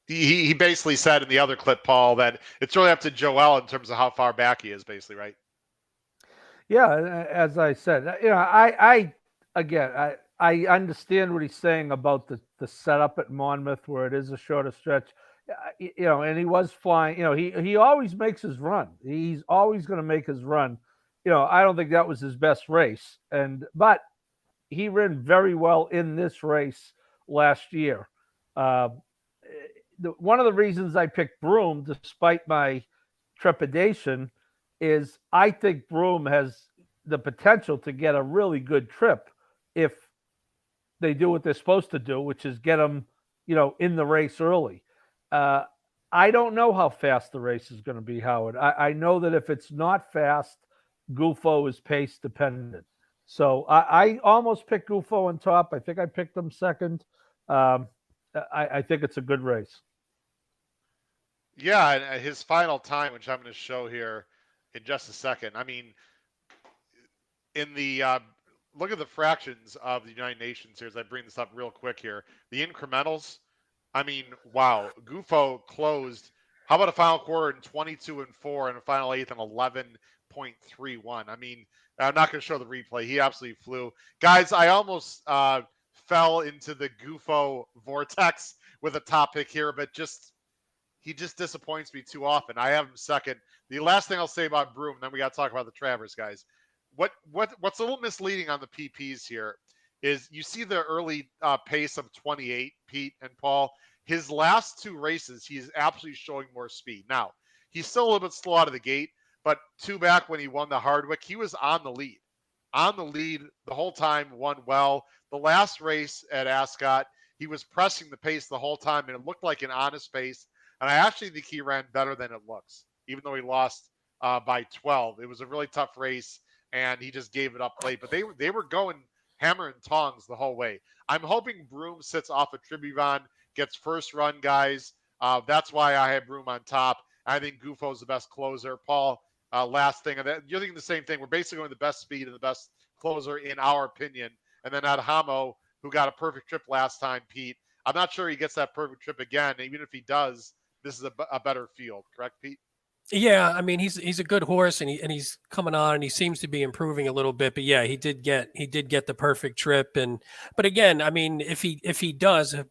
he basically said in the other clip, Paul, that it's really up to Joel in terms of how far back he is, basically, right? Yeah, as I said, I understand what he's saying about the setup at Monmouth, where it is a shorter stretch. And he was flying. He always makes his run. He's always going to make his run. I don't think that was his best race, but he ran very well in this race last year. One of the reasons I picked Broome, despite my trepidation, is I think Broome has the potential to get a really good trip if they do what they're supposed to do, which is get him, in the race early. I don't know how fast the race is going to be, Howard. I know that if it's not fast, Gufo is pace dependent. So I almost picked Gufo on top. I think I picked him second. I think it's a good race. Yeah, and his final time, which I'm going to show here in just a second. I mean, in the look at the fractions of the United Nations here as I bring this up real quick here. The incrementals, I mean, wow. Gufo closed. How about a final quarter in 22-4 and a final eighth in 11.31? I mean, I'm not going to show the replay. He absolutely flew. Guys, I almost fell into the Gufo vortex with a top pick here, but he just disappoints me too often. I have him second. The last thing I'll say about Broome, then we got to talk about the Travers guys. What's a little misleading on the PPs here is you see the early pace of 28, Pete and Paul. His last 2 races, he is absolutely showing more speed. Now, he's still a little bit slow out of the gate, but 2 back when he won the Hardwick, he was on the lead. On the lead the whole time, won well. The last race at Ascot, he was pressing the pace the whole time, and it looked like an honest pace. And I actually think he ran better than it looks, even though he lost by 12. It was a really tough race, and he just gave it up late. But they were going hammer and tongs the whole way. I'm hoping Broome sits off a Tribuvon, gets first run, guys. That's why I have Broome on top. I think Gufo's the best closer. Paul, last thing. And you're thinking the same thing. We're basically going the best speed and the best closer in our opinion. And then Adhamo, who got a perfect trip last time, Pete. I'm not sure he gets that perfect trip again. Even if he does, this is a better field. Correct, Pete? Yeah, I mean he's a good horse and he's coming on and he seems to be improving a little bit. But yeah, he did get the perfect trip. But again, I mean if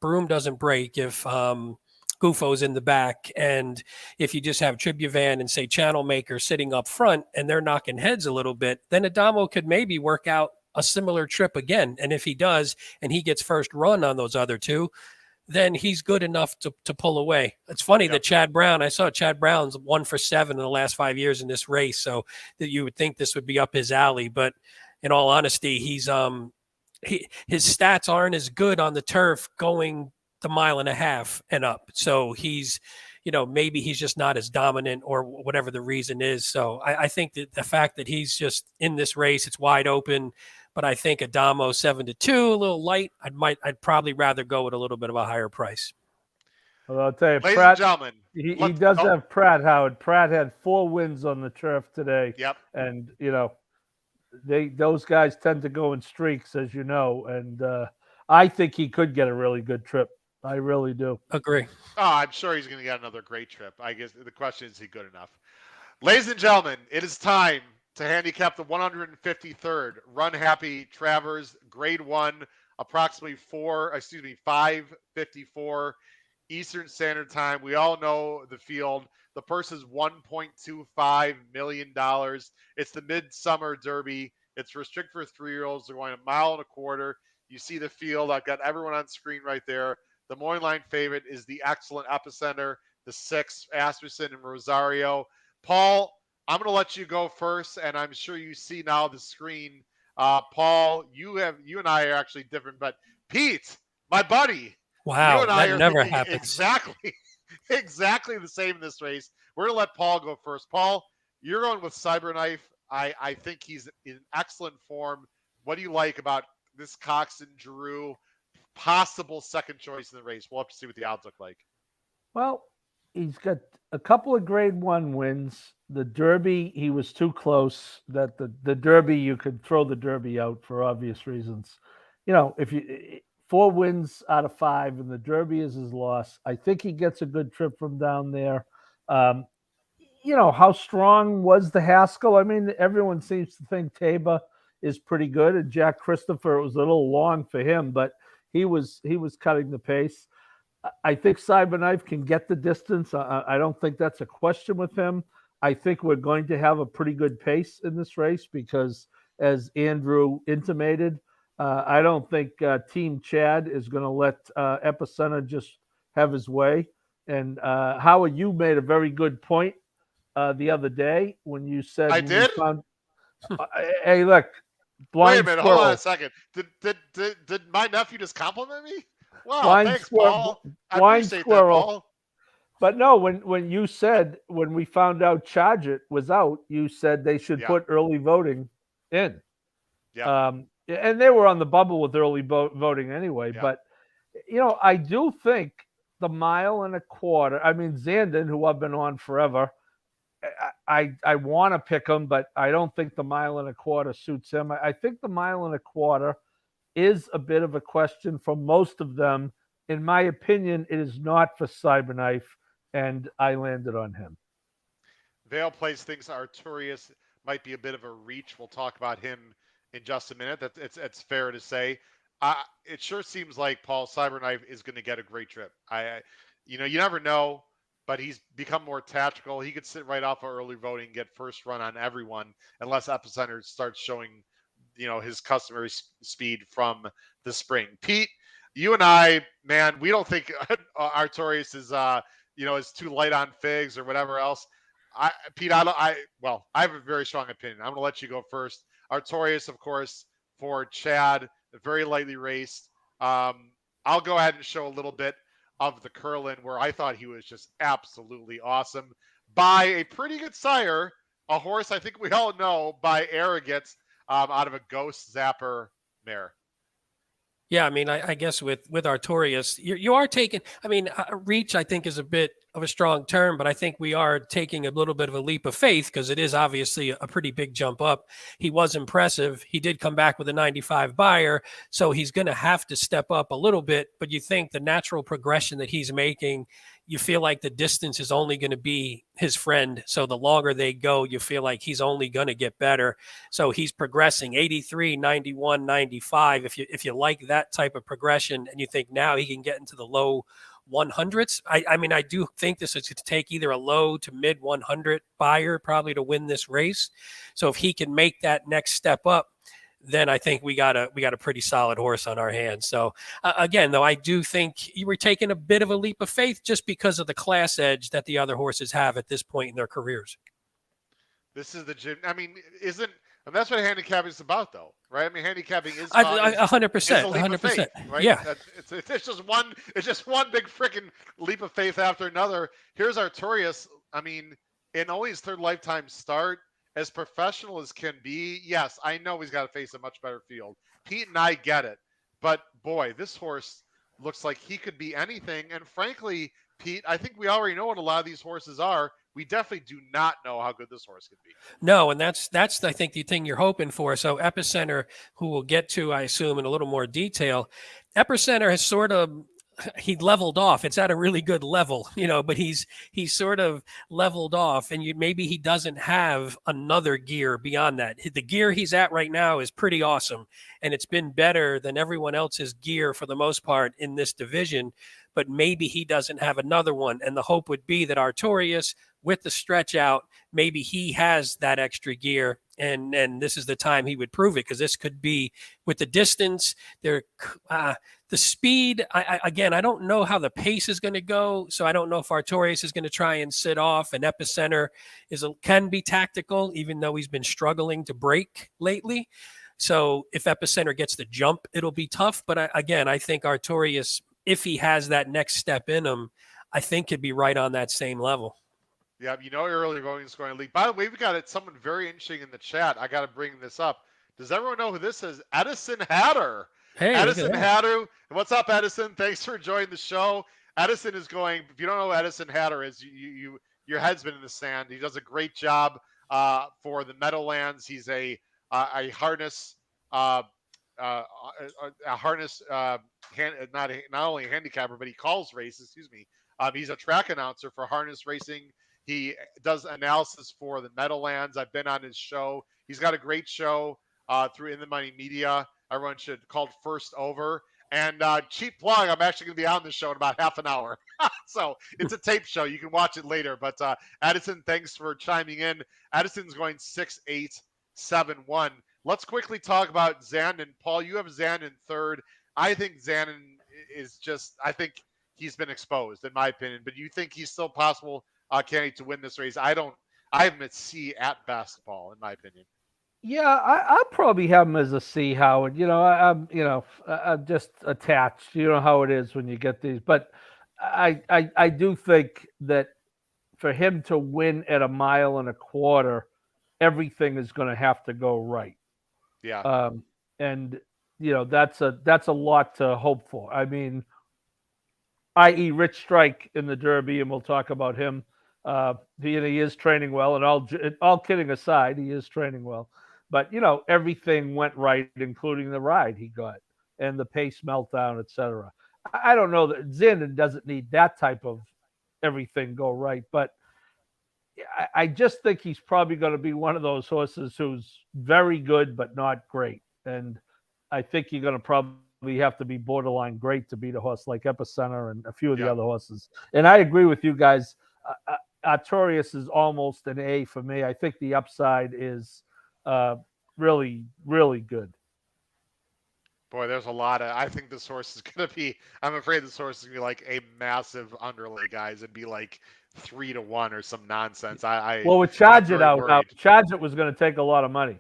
Broome doesn't break, if Gufo's in the back, and if you just have Tribhuvan and say Channel Maker sitting up front and they're knocking heads a little bit, then Adamo could maybe work out a similar trip again. And if he does and he gets first run on those other 2, then he's good enough to pull away. It's funny that Chad Brown, I saw Chad Brown's 1 for 7 in the last 5 years in this race. So that you would think this would be up his alley, but in all honesty, his stats aren't as good on the turf going the 1.5 miles and up. So he's, maybe he's just not as dominant or whatever the reason is. So I think that the fact that he's just in this race, it's wide open. But I think Adamo 7-2, a little light. I'd probably rather go with a little bit of a higher price. Well, I'll tell you, ladies Pratt, and gentlemen, he does have Pratt, Howard. Pratt had 4 wins on the turf today. Yep. And, those guys tend to go in streaks, as you know, and I think he could get a really good trip. I really do. Agree. Oh, I'm sure he's going to get another great trip. I guess the question is he good enough? Ladies and gentlemen, it is time to handicap the 153rd Run Happy Travers Grade 1, approximately 5:54 Eastern Standard Time. We all know the field. The purse is $1.25 million. It's the Midsummer Derby. It's restricted for 3-year-olds. They're going 1.25 miles. You see the field. I've got everyone on screen right there. The morning line favorite is the excellent Epicenter, the 6, Asmussen and Rosario. Paul, I'm going to let you go first, and I'm sure you see now the screen. Paul, you and I are actually different, but Pete, my buddy, Wow, you and I that are never thinking happens. exactly the same in this race. We're going to let Paul go first. Paul, you're going with Cyberknife. I think he's in excellent form. What do you like about this Coxon Giroux possible second choice in the race? We'll have to see what the odds look like. Well, he's got a couple of Grade 1 wins. The Derby, he was too close. That the Derby, you could throw the Derby out for obvious reasons. You know, if you 4 wins out of 5, and the Derby is his loss, I think he gets a good trip from down there. You know, how strong was the Haskell? I mean, everyone seems to think Taba is pretty good, and Jack Christopher, it was a little long for him, but he was cutting the pace. I think Cyberknife can get the distance. I don't think that's a question with him. I think we're going to have a pretty good pace in this race because, as Andrew intimated, I don't think Team Chad is going to let Epicenter just have his way. And Howard, you made a very good point the other day when you said I did? Hey, look, blind Wait a minute, squirrel. hold on a second. Did my nephew just compliment me? Wow, Blind thanks, squirrel, Paul. I blind appreciate squirrel. that, Paul. But no, when you said when we found out Charge It was out, you said they should Yeah. put early voting in. Yeah. And they were on the bubble with early voting anyway. Yeah. But you know, I do think the 1.25 miles. I mean, Zandon, who I've been on forever, I want to pick him, but I don't think the 1.25 miles suits him. I think the 1.25 miles is a bit of a question for most of them. In my opinion, it is not for Cyberknife, and I landed on him. Vale Place thinks Arturius might be a bit of a reach. We'll talk about him in just a minute. It's fair to say. It sure seems like Paul Cyberknife is going to get a great trip. You never know, but he's become more tactical. He could sit right off of early voting, get first run on everyone, unless Epicenter starts showing, his customary speed from the spring. Pete, you and I, man, we don't think Artorias is too light on figs or whatever else. Pete, I have a very strong opinion. I'm going to let you go first. Artorias, of course, for Chad, very lightly raced. I'll go ahead and show a little bit of the Curlin where I thought he was just absolutely awesome by a pretty good sire, a horse I think we all know by Arrogance out of a Ghost Zapper mare. Yeah, I mean, I guess with Artorias, you are taking. I mean, reach I think is a bit of a strong term, but I think we are taking a little bit of a leap of faith because it is obviously a pretty big jump up. He was impressive. He did come back with a 95 buyer, so he's going to have to step up a little bit. But you think the natural progression that he's making, you feel like the distance is only going to be his friend. So the longer they go, you feel like he's only going to get better. So he's progressing 83, 91, 95. If you like that type of progression and you think now he can get into the low 100s, I mean, I do think this is going to take either a low to mid 100 buyer probably to win this race. So if he can make that next step up, then I think we got a pretty solid horse on our hands. So again, though, I do think you were taking a bit of a leap of faith just because of the class edge that the other horses have at this point in their careers. This is the gym. I mean, and that's what handicapping is about, though, right? I mean, handicapping is 100%, 100%, right? Yeah, it's just one big freaking leap of faith after another. Here's Artorias. I mean, in only his third lifetime start, as professional as can be, yes, I know he's got to face a much better field. Pete and I get it, but boy, this horse looks like he could be anything. And frankly, Pete, I think we already know what a lot of these horses are. We definitely do not know how good this horse can be. No, and that's I think the thing you're hoping for. So Epicenter, who we'll get to, I assume, in a little more detail, Epicenter has sort of he leveled off. It's at a really good level, but he's sort of leveled off, and maybe he doesn't have another gear beyond that. The gear he's at right now is pretty awesome, and it's been better than everyone else's gear for the most part in this division. But maybe he doesn't have another one, and the hope would be that Artorias, with the stretch out, maybe he has that extra gear, and this is the time he would prove it, because this could be with the distance, the speed. I don't know how the pace is going to go, so I don't know if Artorias is going to try and sit off, and Epicenter can be tactical, even though he's been struggling to break lately. So if Epicenter gets the jump, it'll be tough. But I think Artorias, if he has that next step in him, I think could be right on that same level. Yeah, early voting is going to leak. By the way, we got someone very interesting in the chat. I got to bring this up. Does everyone know who this is? Edison Hatter. Hey, Edison Hatter. What's up, Edison? Thanks for joining the show. Edison is going. If you don't know who Edison Hatter is, your head's been in the sand. He does a great job for the Meadowlands. He's a harness. Not only a handicapper, but he calls races. Excuse me. He's a track announcer for harness racing. He does analysis for the Meadowlands. I've been on his show. He's got a great show through In the Money Media. Everyone should call it First Over. And cheap plug, I'm actually going to be on the show in about half an hour. So it's a tape show. You can watch it later. But Addison, thanks for chiming in. Addison's going 6'8", 7'1". Let's quickly talk about Zandon. Paul, you have Zandon third. I think Zandon is I think he's been exposed, in my opinion. But you think he's still possible candidate to win this race? I have him at C at best, Paul, in my opinion. Yeah, I'll probably have him as a C, Howard. I'm just attached. You know how it is when you get these. But I do think that for him to win at 1.25 miles, everything is going to have to go right. Yeah. And that's a lot to hope for. I mean, i.e. Rich Strike in the Derby, and we'll talk about him. He is training well, and all kidding aside, he is training well. But everything went right, including the ride he got and the pace meltdown, etc. I don't know that Zandon doesn't need that type of everything go right, but I just think he's probably going to be one of those horses who's very good but not great. And I think you're going to probably have to be borderline great to beat a horse like Epicenter and a few of the other horses. And I agree with you guys. Artorias is almost an A for me. I think the upside is really, really good. Boy, there's a lot of. I think this horse is going to be. I'm afraid this horse is going to be like a massive underlay, guys. It'd be like 3-1 or some nonsense. Well, with Charge It out now. Charge It was going to take a lot of money.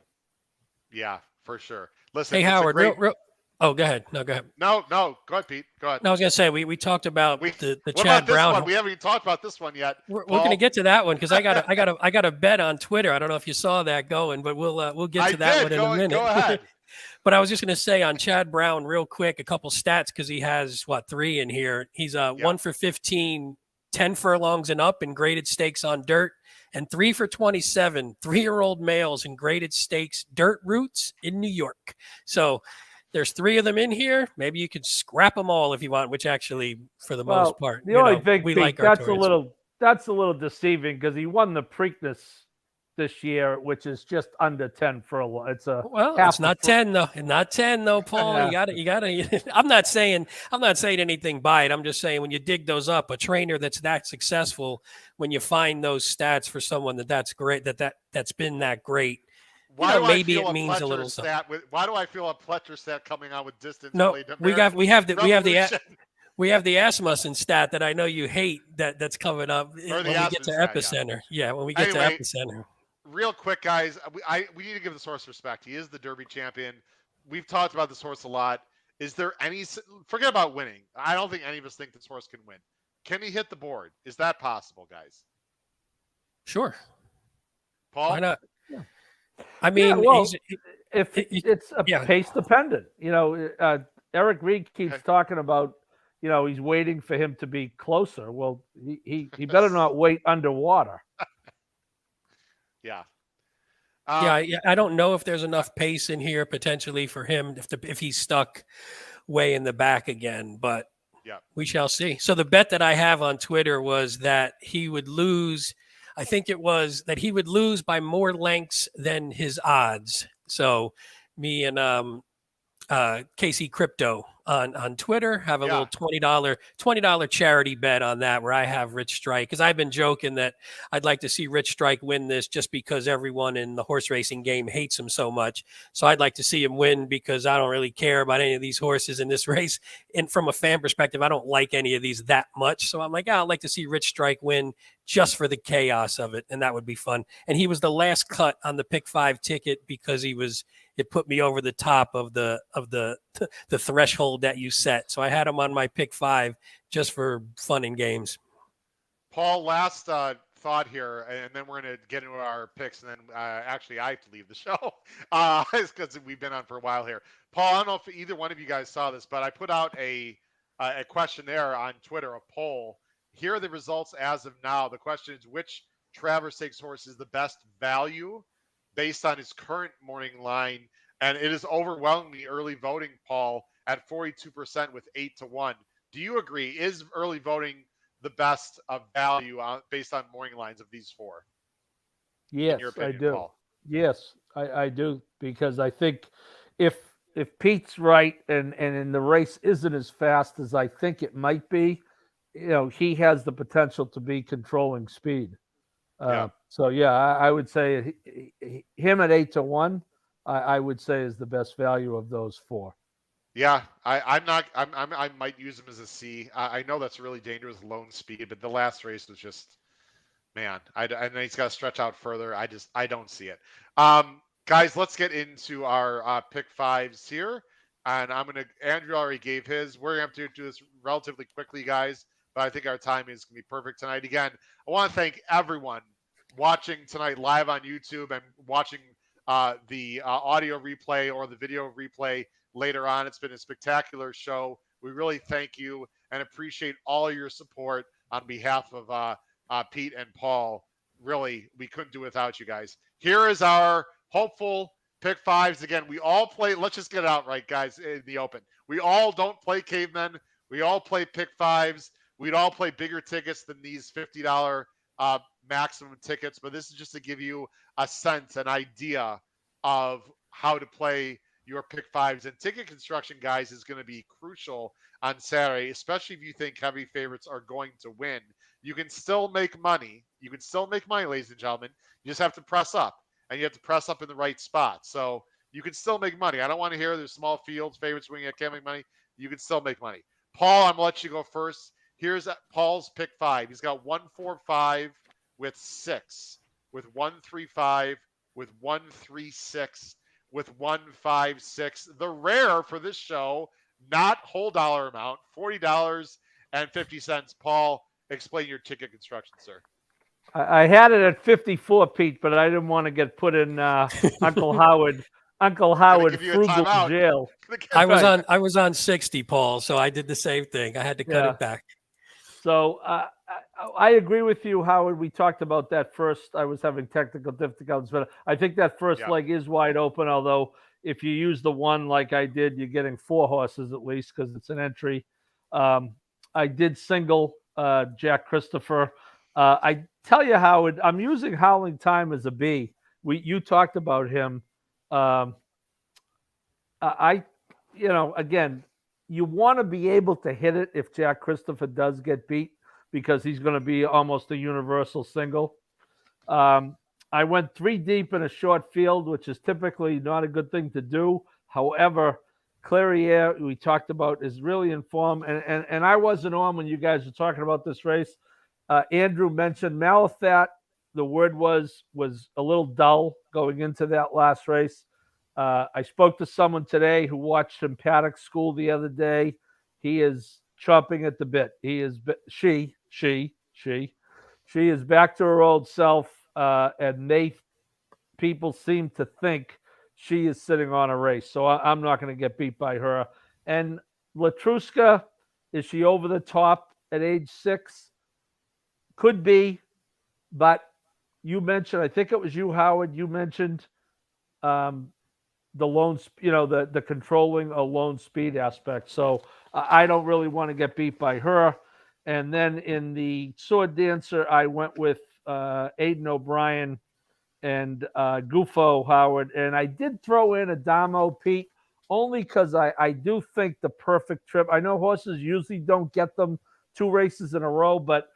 Yeah, for sure. Listen, hey Howard, oh, go ahead. No, go ahead. No, go ahead, Pete. Go ahead. No, I was going to say we talked about the what Chad about this Brown. one? We haven't even talked about this one yet. We're going to get to that one because I got a bet on Twitter. I don't know if you saw that going, but we'll get to that one in a minute. Go ahead. But I was just going to say on Chad Brown real quick, a couple stats because he has 3 in here. He's 1 for 15, 10 furlongs and up in graded stakes on dirt, and 3 for 27, 3-year-old males in graded stakes dirt routes in New York. So there's 3 of them in here. Maybe you could scrap them all if you want, which actually, for the most part, the only thing we Pete, like that's a little deceiving because he won the Preakness this year, which is just under 10 furlongs. It's it's not 10 though. Not 10 though, Paul. Yeah. You gotta. I'm not saying anything by it. I'm just saying when you dig those up, a trainer that's that successful, when you find those stats for someone that's great, that's been that great. Maybe it means a little something. Why do I feel a Pletcher stat coming out with distance? No, we have the Asmussen stat that I know you hate that's coming up when we get to Epicenter. Yeah, when we get to Epicenter. Real quick, guys, we need to give this horse respect. He is the Derby champion. We've talked about this horse a lot. Is there forget about winning. I don't think any of us think this horse can win. Can he hit the board? Is that possible, guys? Sure. Paul? Why not? Yeah. I mean, it's pace dependent. Eric Reed keeps talking about, he's waiting for him to be closer. Well, he better not wait underwater. Yeah. I don't know if there's enough pace in here potentially for him if he's stuck way in the back again, but yeah, we shall see. So the bet that I have on Twitter was that he would lose. I think it was that he would lose by more lengths than his odds. So me and Casey Crypto on Twitter have a little $20 charity bet on that, where I have Rich Strike, because I've been joking that I'd like to see Rich Strike win this just because everyone in the horse racing game hates him so much. So I'd like to see him win because I don't really care about any of these horses in this race. And from a fan perspective, I don't like any of these that much. So I'm like, I'd like to see Rich Strike win just for the chaos of it, and that would be fun. And he was the last cut on the pick 5 ticket because it put me over the top of the threshold that you set. So I had him on my pick 5 just for fun and games. Paul, last thought here, and then we're going to get into our picks, and then actually I have to leave the show because we've been on for a while here. Paul, I don't know if either one of you guys saw this, but I put out a questionnaire on Twitter, a poll. Here are the results as of now. The question is, which Travers Stakes horse is the best value based on his current morning line? And it is overwhelmingly early voting, Paul, at 42% with 8-1. Do you agree? Is early voting the best of value based on morning lines of these 4? Yes, opinion, I do. Paul? Yes, I do, because I think if Pete's right and the race isn't as fast as I think it might be, he has the potential to be controlling speed. So I would say him at 8-1, I would say is the best value of those 4. Yeah, I might use him as a C. I know that's really dangerous lone speed, but the last race was just, man, and he's got to stretch out further. I don't see it. Guys, let's get into our pick 5s here. And Andrew already gave his. We're going to have to do this relatively quickly, guys, but I think our timing is going to be perfect tonight. Again, I want to thank everyone watching tonight live on YouTube and watching the audio replay or the video replay later on. It's been a spectacular show. We really thank you and appreciate all your support on behalf of Pete and Paul. Really, we couldn't do without you guys. Here is our hopeful pick 5s. Again, we all play. Let's just get it out right, guys, in the open. We all don't play cavemen. We all play pick 5s. We'd all play bigger tickets than these $50 maximum tickets, but this is just to give you a sense, an idea of how to play your pick 5s. And ticket construction, guys, is going to be crucial on Saturday, especially if you think heavy favorites are going to win. You can still make money. You can still make money, ladies and gentlemen. You just have to press up, and you have to press up in the right spot. So you can still make money. I don't want to hear there's small fields, favorites winning, I can't make money. You can still make money. Paul, I'm going to let you go first. Here's Paul's pick 5. He's got 1-4-5 with 6, with 1-3-5, with 1-3-6, with 1-5-6. The rare for this show, not whole dollar amount, $40.50. Paul, explain your ticket construction, sir. I had it at 54, Pete, but I didn't want to get put in Uncle Howard frugal jail. I was on 60, Paul, so I did the same thing. I had to cut it back. So I agree with you, Howard. We talked about that first. I was having technical difficulties, but I think that first leg is wide open. Although if you use the 1 like I did, you're getting 4 horses at least because it's an entry. I did single Jack Christopher. I tell you, Howard, I'm using Howling Time as a B. You talked about him. Again, you want to be able to hit it if Jack Christopher does get beat, because he's going to be almost a universal single. I went 3 deep in a short field, which is typically not a good thing to do. However, Clairiere, we talked about, is really in form. And I wasn't on when you guys were talking about this race. Andrew mentioned Malathat. The word was a little dull going into that last race. I spoke to someone today who watched him paddock school the other day. He is chomping at the bit. She is back to her old self, and people seem to think she is sitting on a race. So I'm not going to get beat by her. And Latruska, Is she over the top at age 6? Could be, but you mentioned, I think it was you, Howard, you mentioned the lone, the controlling a lone speed aspect. So I don't really want to get beat by her. And then in the sword dancer, I went with Aiden O'Brien and Gufo, Howard. And I did throw in Adamo, Pete, only because I do think the perfect trip. I know horses usually don't get them 2 races in a row, but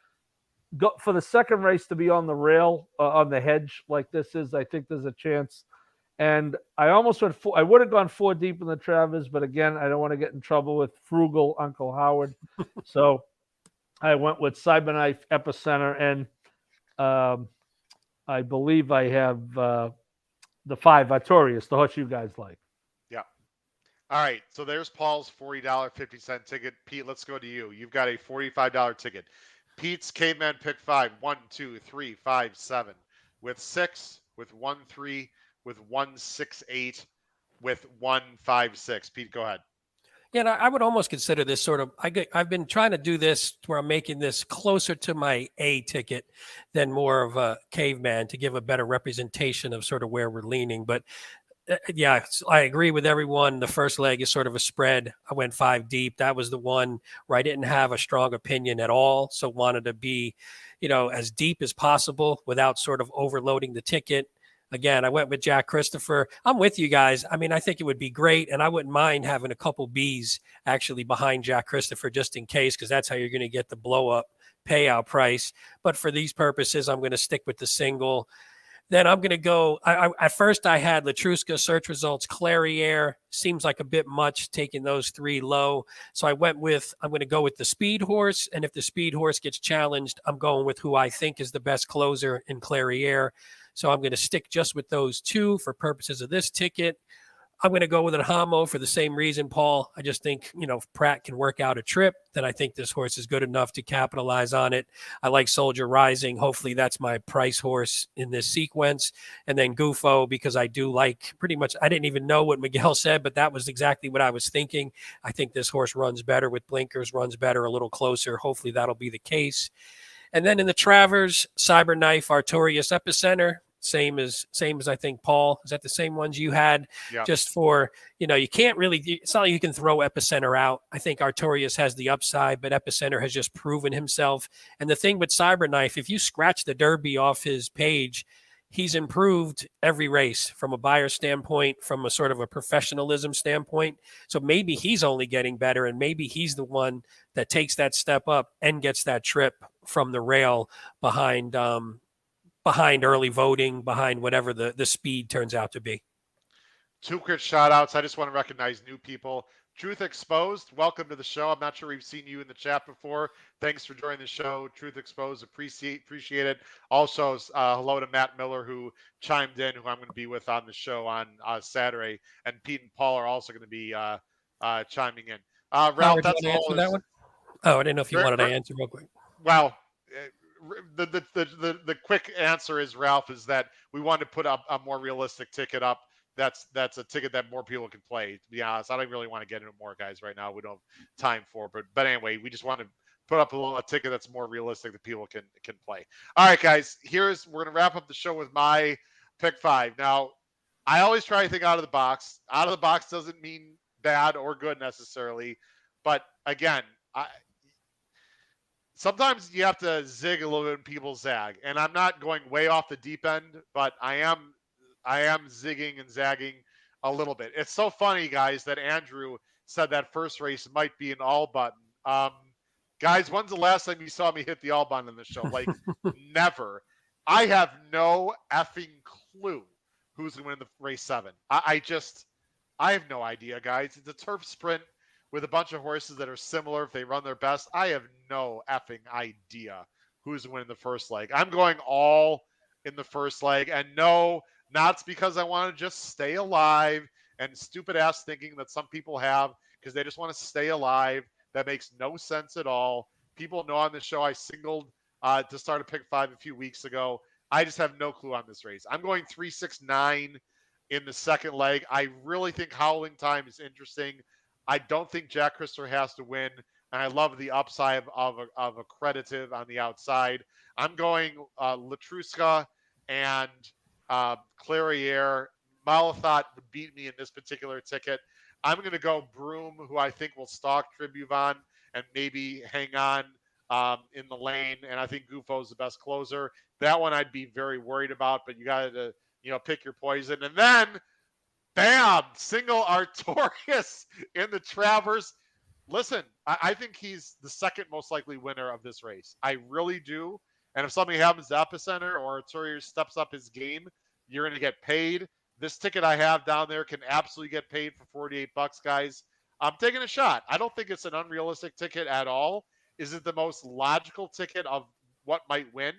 go for the second race to be on the rail, on the hedge like this is, I think there's a chance. And I almost went I would have gone 4 deep in the Travers, but again, I don't want to get in trouble with frugal Uncle Howard. So I went with Cyberknife, Epicenter, and I believe I have the 5 Artorias, the horse you guys like. Yeah. All right. So there's Paul's $40.50 ticket. Pete, let's go to you. You've got a $45 ticket. Pete's Caveman pick 5, 1, 2, 3, 5, 7, with 6, with 1, 3, with 1, 6, 8, with 1, 5, 6. Pete, go ahead. Yeah, and I would almost consider this sort of, I've been trying to do this where I'm making this closer to my A ticket than more of a caveman to give a better representation of sort of where we're leaning. But yeah, I agree with everyone. The first leg is sort of a spread. I went 5 deep. That was the one where I didn't have a strong opinion at all. So wanted to be, as deep as possible without sort of overloading the ticket. Again, I went with Jack Christopher. I'm with you guys. I mean, I think it would be great, and I wouldn't mind having a couple Bs actually behind Jack Christopher just in case, because that's how you're going to get the blow-up payout price. But for these purposes, I'm going to stick with the single. Then I'm going to go. At first, I had Latruska search results. Clairiere seems like a bit much, taking those 3 low. So I'm going to go with the speed horse. And if the speed horse gets challenged, I'm going with who I think is the best closer in Clairiere. So I'm going to stick just with those 2 for purposes of this ticket. I'm going to go with an Hamo for the same reason, Paul. I just think, if Pratt can work out a trip, then I think this horse is good enough to capitalize on it. I like Soldier Rising. Hopefully that's my price horse in this sequence. And then Gufo, because I do like pretty much, I didn't even know what Miguel said, but that was exactly what I was thinking. I think this horse runs better with blinkers, runs better a little closer. Hopefully that'll be the case. And then in the Travers, Cyberknife, Artorias, Epicenter. Same as I think, Paul. Is that the same ones you had? Yeah. Just for, you can't really, it's not like you can throw Epicenter out. I think Artorias has the upside, but Epicenter has just proven himself. And the thing with Cyberknife, if you scratch the Derby off his page, he's improved every race from a buyer standpoint, from a sort of a professionalism standpoint. So maybe he's only getting better, and maybe he's the one that takes that step up and gets that trip from the rail behind early voting, behind whatever the speed turns out to be. 2 quick shout outs. I just want to recognize new people. Truth Exposed, welcome to the show. I'm not sure we've seen you in the chat before. Thanks for joining the show. Truth Exposed, appreciate it. Also, hello to Matt Miller, who chimed in, who I'm going to be with on the show on Saturday. And Pete and Paul are also going to be chiming in. Ralph, that's the whole. That one? Oh, I didn't know if you wanted to answer real quick. Well, the quick answer is, Ralph, is that we want to put up a more realistic ticket up. That's a ticket that more people can play. To be honest, I don't really want to get into more guys right now. We don't have time for, but anyway, we just want to put up a ticket that's more realistic that people can play. All right, guys, we're gonna wrap up the show with my pick 5. Now, I always try to think out of the box. Out of the box doesn't mean bad or good necessarily, but again, sometimes you have to zig a little bit when people zag, and I'm not going way off the deep end, but I am zigging and zagging a little bit. It's so funny, guys, that Andrew said that first race might be an all button. Guys, when's the last time you saw me hit the all button in the show? Like, never. I have no effing clue who's going to win the race 7. I have no idea, guys. It's a turf sprint with a bunch of horses that are similar if they run their best. I have no effing idea who's winning the first leg. I'm going all in the first leg. And no, not because I want to just stay alive and stupid ass thinking that some people have because they just want to stay alive. That makes no sense at all. People know on the show I singled to start a pick 5 a few weeks ago. I just have no clue on this race. I'm going 3-6-9 in the second leg. I really think Howling Time is interesting. I don't think Jack Christopher has to win. and I love the upside of accredited on the outside. I'm going Latruska and Clariere. Malathot would beat me in this particular ticket. I'm going to go Broom, who I think will stalk Tribhuvan and maybe hang on in the lane. And I think Gufo's the best closer. That one I'd be very worried about, but you got to, pick your poison. And then, bam, single Artorias in the Travers. Listen, I think he's the second most likely winner of this race. I really do. And if something happens to Epicenter or Artorias steps up his game, you're going to get paid. This ticket I have down there can absolutely get paid for $48, guys. I'm taking a shot. I don't think it's an unrealistic ticket at all. Is it the most logical ticket of what might win?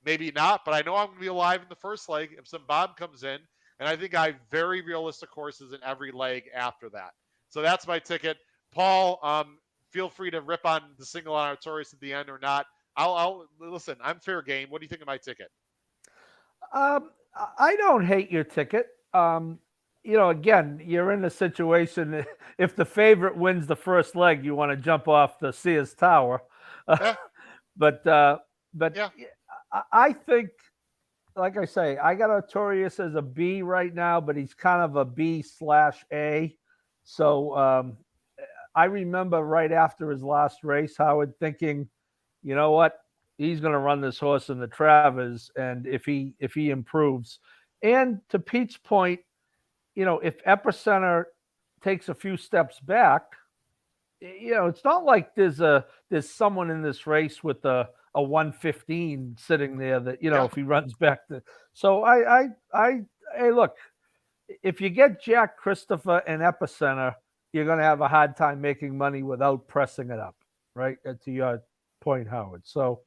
Maybe not, but I know I'm going to be alive in the first leg if some Bob comes in, and I think I have very realistic horses in every leg after that. So that's my ticket. Paul, feel free to rip on the single on Artorias at the end or not. I'll listen. I'm fair game. What do you think of my ticket? I don't hate your ticket. Again, you're in a situation. If the favorite wins the first leg, you want to jump off the Sears Tower. Yeah. But Yeah. I think, like I say, I got Artorias as a B right now, but he's kind of a B/A. So I remember right after his last race, Howard thinking, you know what? He's going to run this horse in the Travers, and if he improves, and to Pete's point, if Epicenter takes a few steps back, it's not like there's someone in this race with a 115 sitting there that if he runs back. So hey, look, if you get Jack Christopher and Epicenter, you're going to have a hard time making money without pressing it up, right? To your point, Howard. So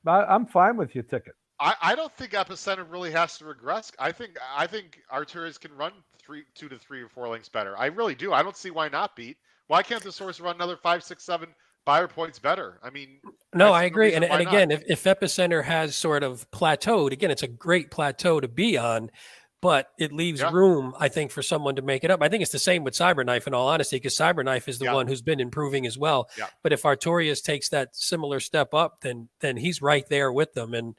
I'm fine with your ticket. I don't think Epicenter really has to regress. I think Artorias can run 2 to 3 or 4 lengths better. I really do. I don't see why not, Pete. Why can't this horse run another 5, 6, 7 buyer points better? I mean, no, I agree. And again, if Epicenter has sort of plateaued, again, it's a great plateau to be on, but it leaves room, I think, for someone to make it up. I think it's the same with Cyberknife, in all honesty, because Cyberknife is the one who's been improving as well. Yeah. But if Artorias takes that similar step up, then he's right there with them. And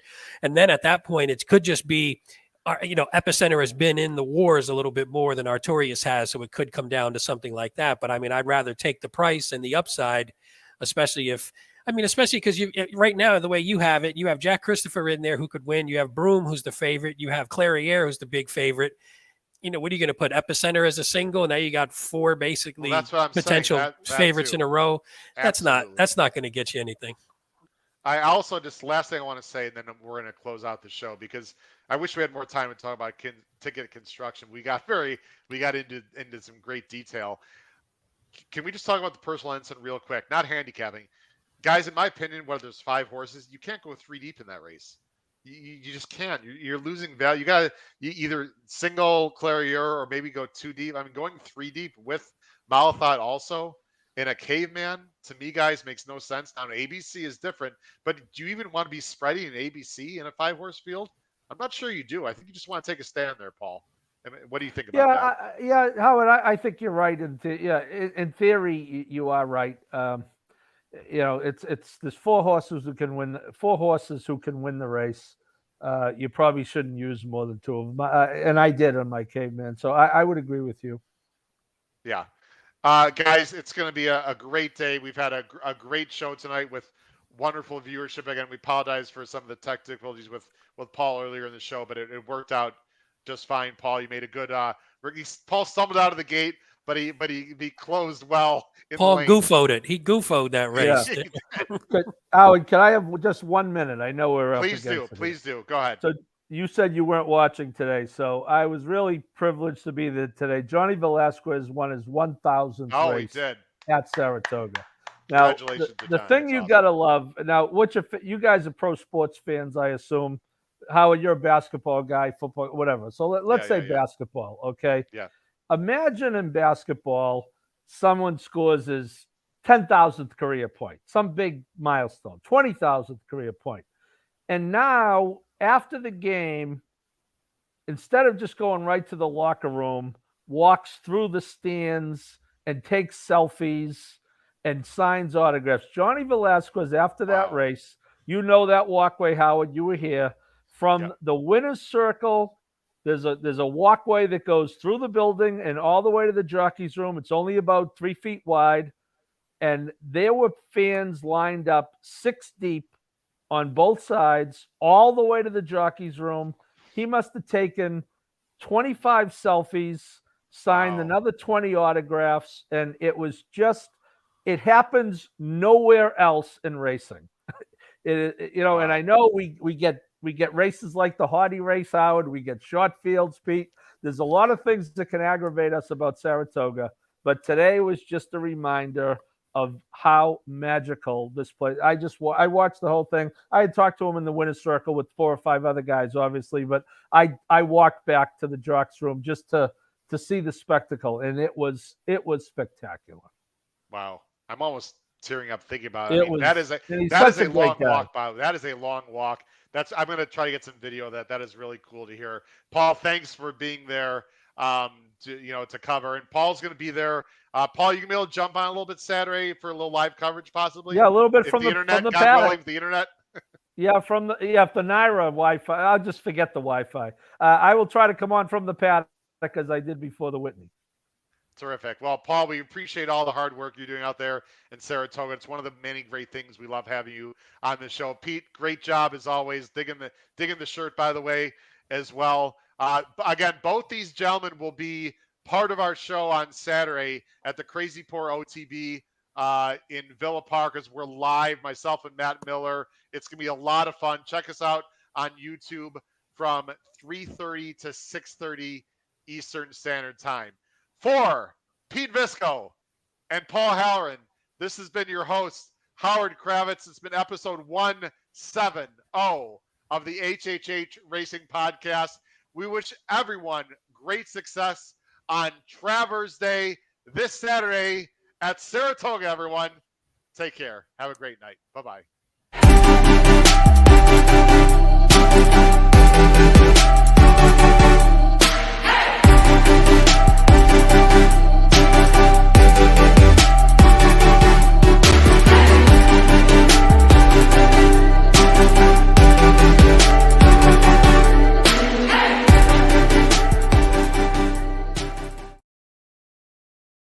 then at that point, it could just be, Epicenter has been in the wars a little bit more than Artorias has, so it could come down to something like that. But I mean, I'd rather take the price and the upside, especially because right now, the way you have it, you have Jack Christopher in there who could win. You have Broom, who's the favorite. You have Clariere, who's the big favorite. What are you going to put Epicenter as a single? Now you got 4 basically potential favorites in a row. Absolutely. That's not going to get you anything. I also last thing I want to say, and then we're going to close out the show because I wish we had more time to talk about ticket construction. We got into some great detail. Can we just talk about the personal incident real quick? Not handicapping. Guys, in my opinion, whether there's 5 horses, you can't go 3 deep in that race. You just can't. You're losing value. You got to either single Clariere or maybe go 2 deep. I mean, going 3 deep with Malathot also in a caveman, to me, guys, makes no sense. Now, ABC is different, but do you even want to be spreading an ABC in a 5-horse field? I'm not sure you do. I think you just want to take a stand there, Paul. I mean, what do you think about that? Howard, I think you're right. In theory, you are right. It's there's 4 horses who can win. 4 horses who can win the race. You probably shouldn't use more than 2 of them, and I did on my caveman. So I would agree with you. Yeah, guys, it's going to be a great day. We've had a great show tonight with wonderful viewership. Again, we apologize for some of the tech difficulties with Paul earlier in the show, but it worked out just fine. Paul, you made a good. Paul stumbled out of the gate, but he closed well. Paul goofoed it. He goofoed that race. Yeah. Howard, can I have just 1 minute? I know we're up against it. Please do. Go ahead. So you said you weren't watching today, so I was really privileged to be there today. Johnny Velasquez won his 1,000th race he did. At Saratoga. Now, the thing you got to love, now, you guys are pro sports fans, I assume. Howard, you're a basketball guy, football, whatever. So let's say basketball, okay? Yeah. Imagine in basketball, someone scores his 10,000th career point, some big milestone, 20,000th career point. And now, after the game, instead of just going right to the locker room, walks through the stands and takes selfies and signs autographs. Johnny Velasquez, after that Wow. race, you know that walkway, Howard, you were here, from the winner's circle. There's a walkway that goes through the building and all the way to the jockey's room. It's only about 3 feet wide. And there were fans lined up 6 deep on both sides, all the way to the jockey's room. He must have taken 25 selfies, signed another 20 autographs, and it was just, it happens nowhere else in racing. And I know we get races like the Hardy race, Howard. We get short fields, Pete. There's a lot of things that can aggravate us about Saratoga, but today was just a reminder of how magical this place. I watched the whole thing. I had talked to him in the winner's circle with 4 or 5 other guys, obviously, but I walked back to the jocks room just to see the spectacle, and it was spectacular. Wow, I'm almost tearing up thinking about it. It that is a long walk, by that is a long walk. I'm going to try to get some video of that. That is really cool to hear. Paul, thanks for being there. To cover, and Paul's going to be there. Paul, you can be able to jump on a little bit Saturday for a little live coverage, possibly. Yeah, a little bit if from the internet, from the God paddock. willing, the internet. If the Naira Wi-Fi. I'll just forget the Wi-Fi. I will try to come on from the paddock as I did before the Whitney. Terrific. Well, Paul, we appreciate all the hard work you're doing out there in Saratoga. It's one of the many great things. We love having you on the show. Pete, great job as always. Digging the shirt, by the way, as well. Again, both these gentlemen will be part of our show on Saturday at the Crazy Poor OTB in Villa Park as we're live, myself and Matt Miller. It's going to be a lot of fun. Check us out on YouTube from 3:30 to 6:30 Eastern Standard Time. For Pete Visco and Paul Halloran, this has been your host, Howard Kravitz. It's been episode 170 of the HHH Racing Podcast. We wish everyone great success on Travers Day this Saturday at Saratoga, everyone. Take care. Have a great night. Bye-bye.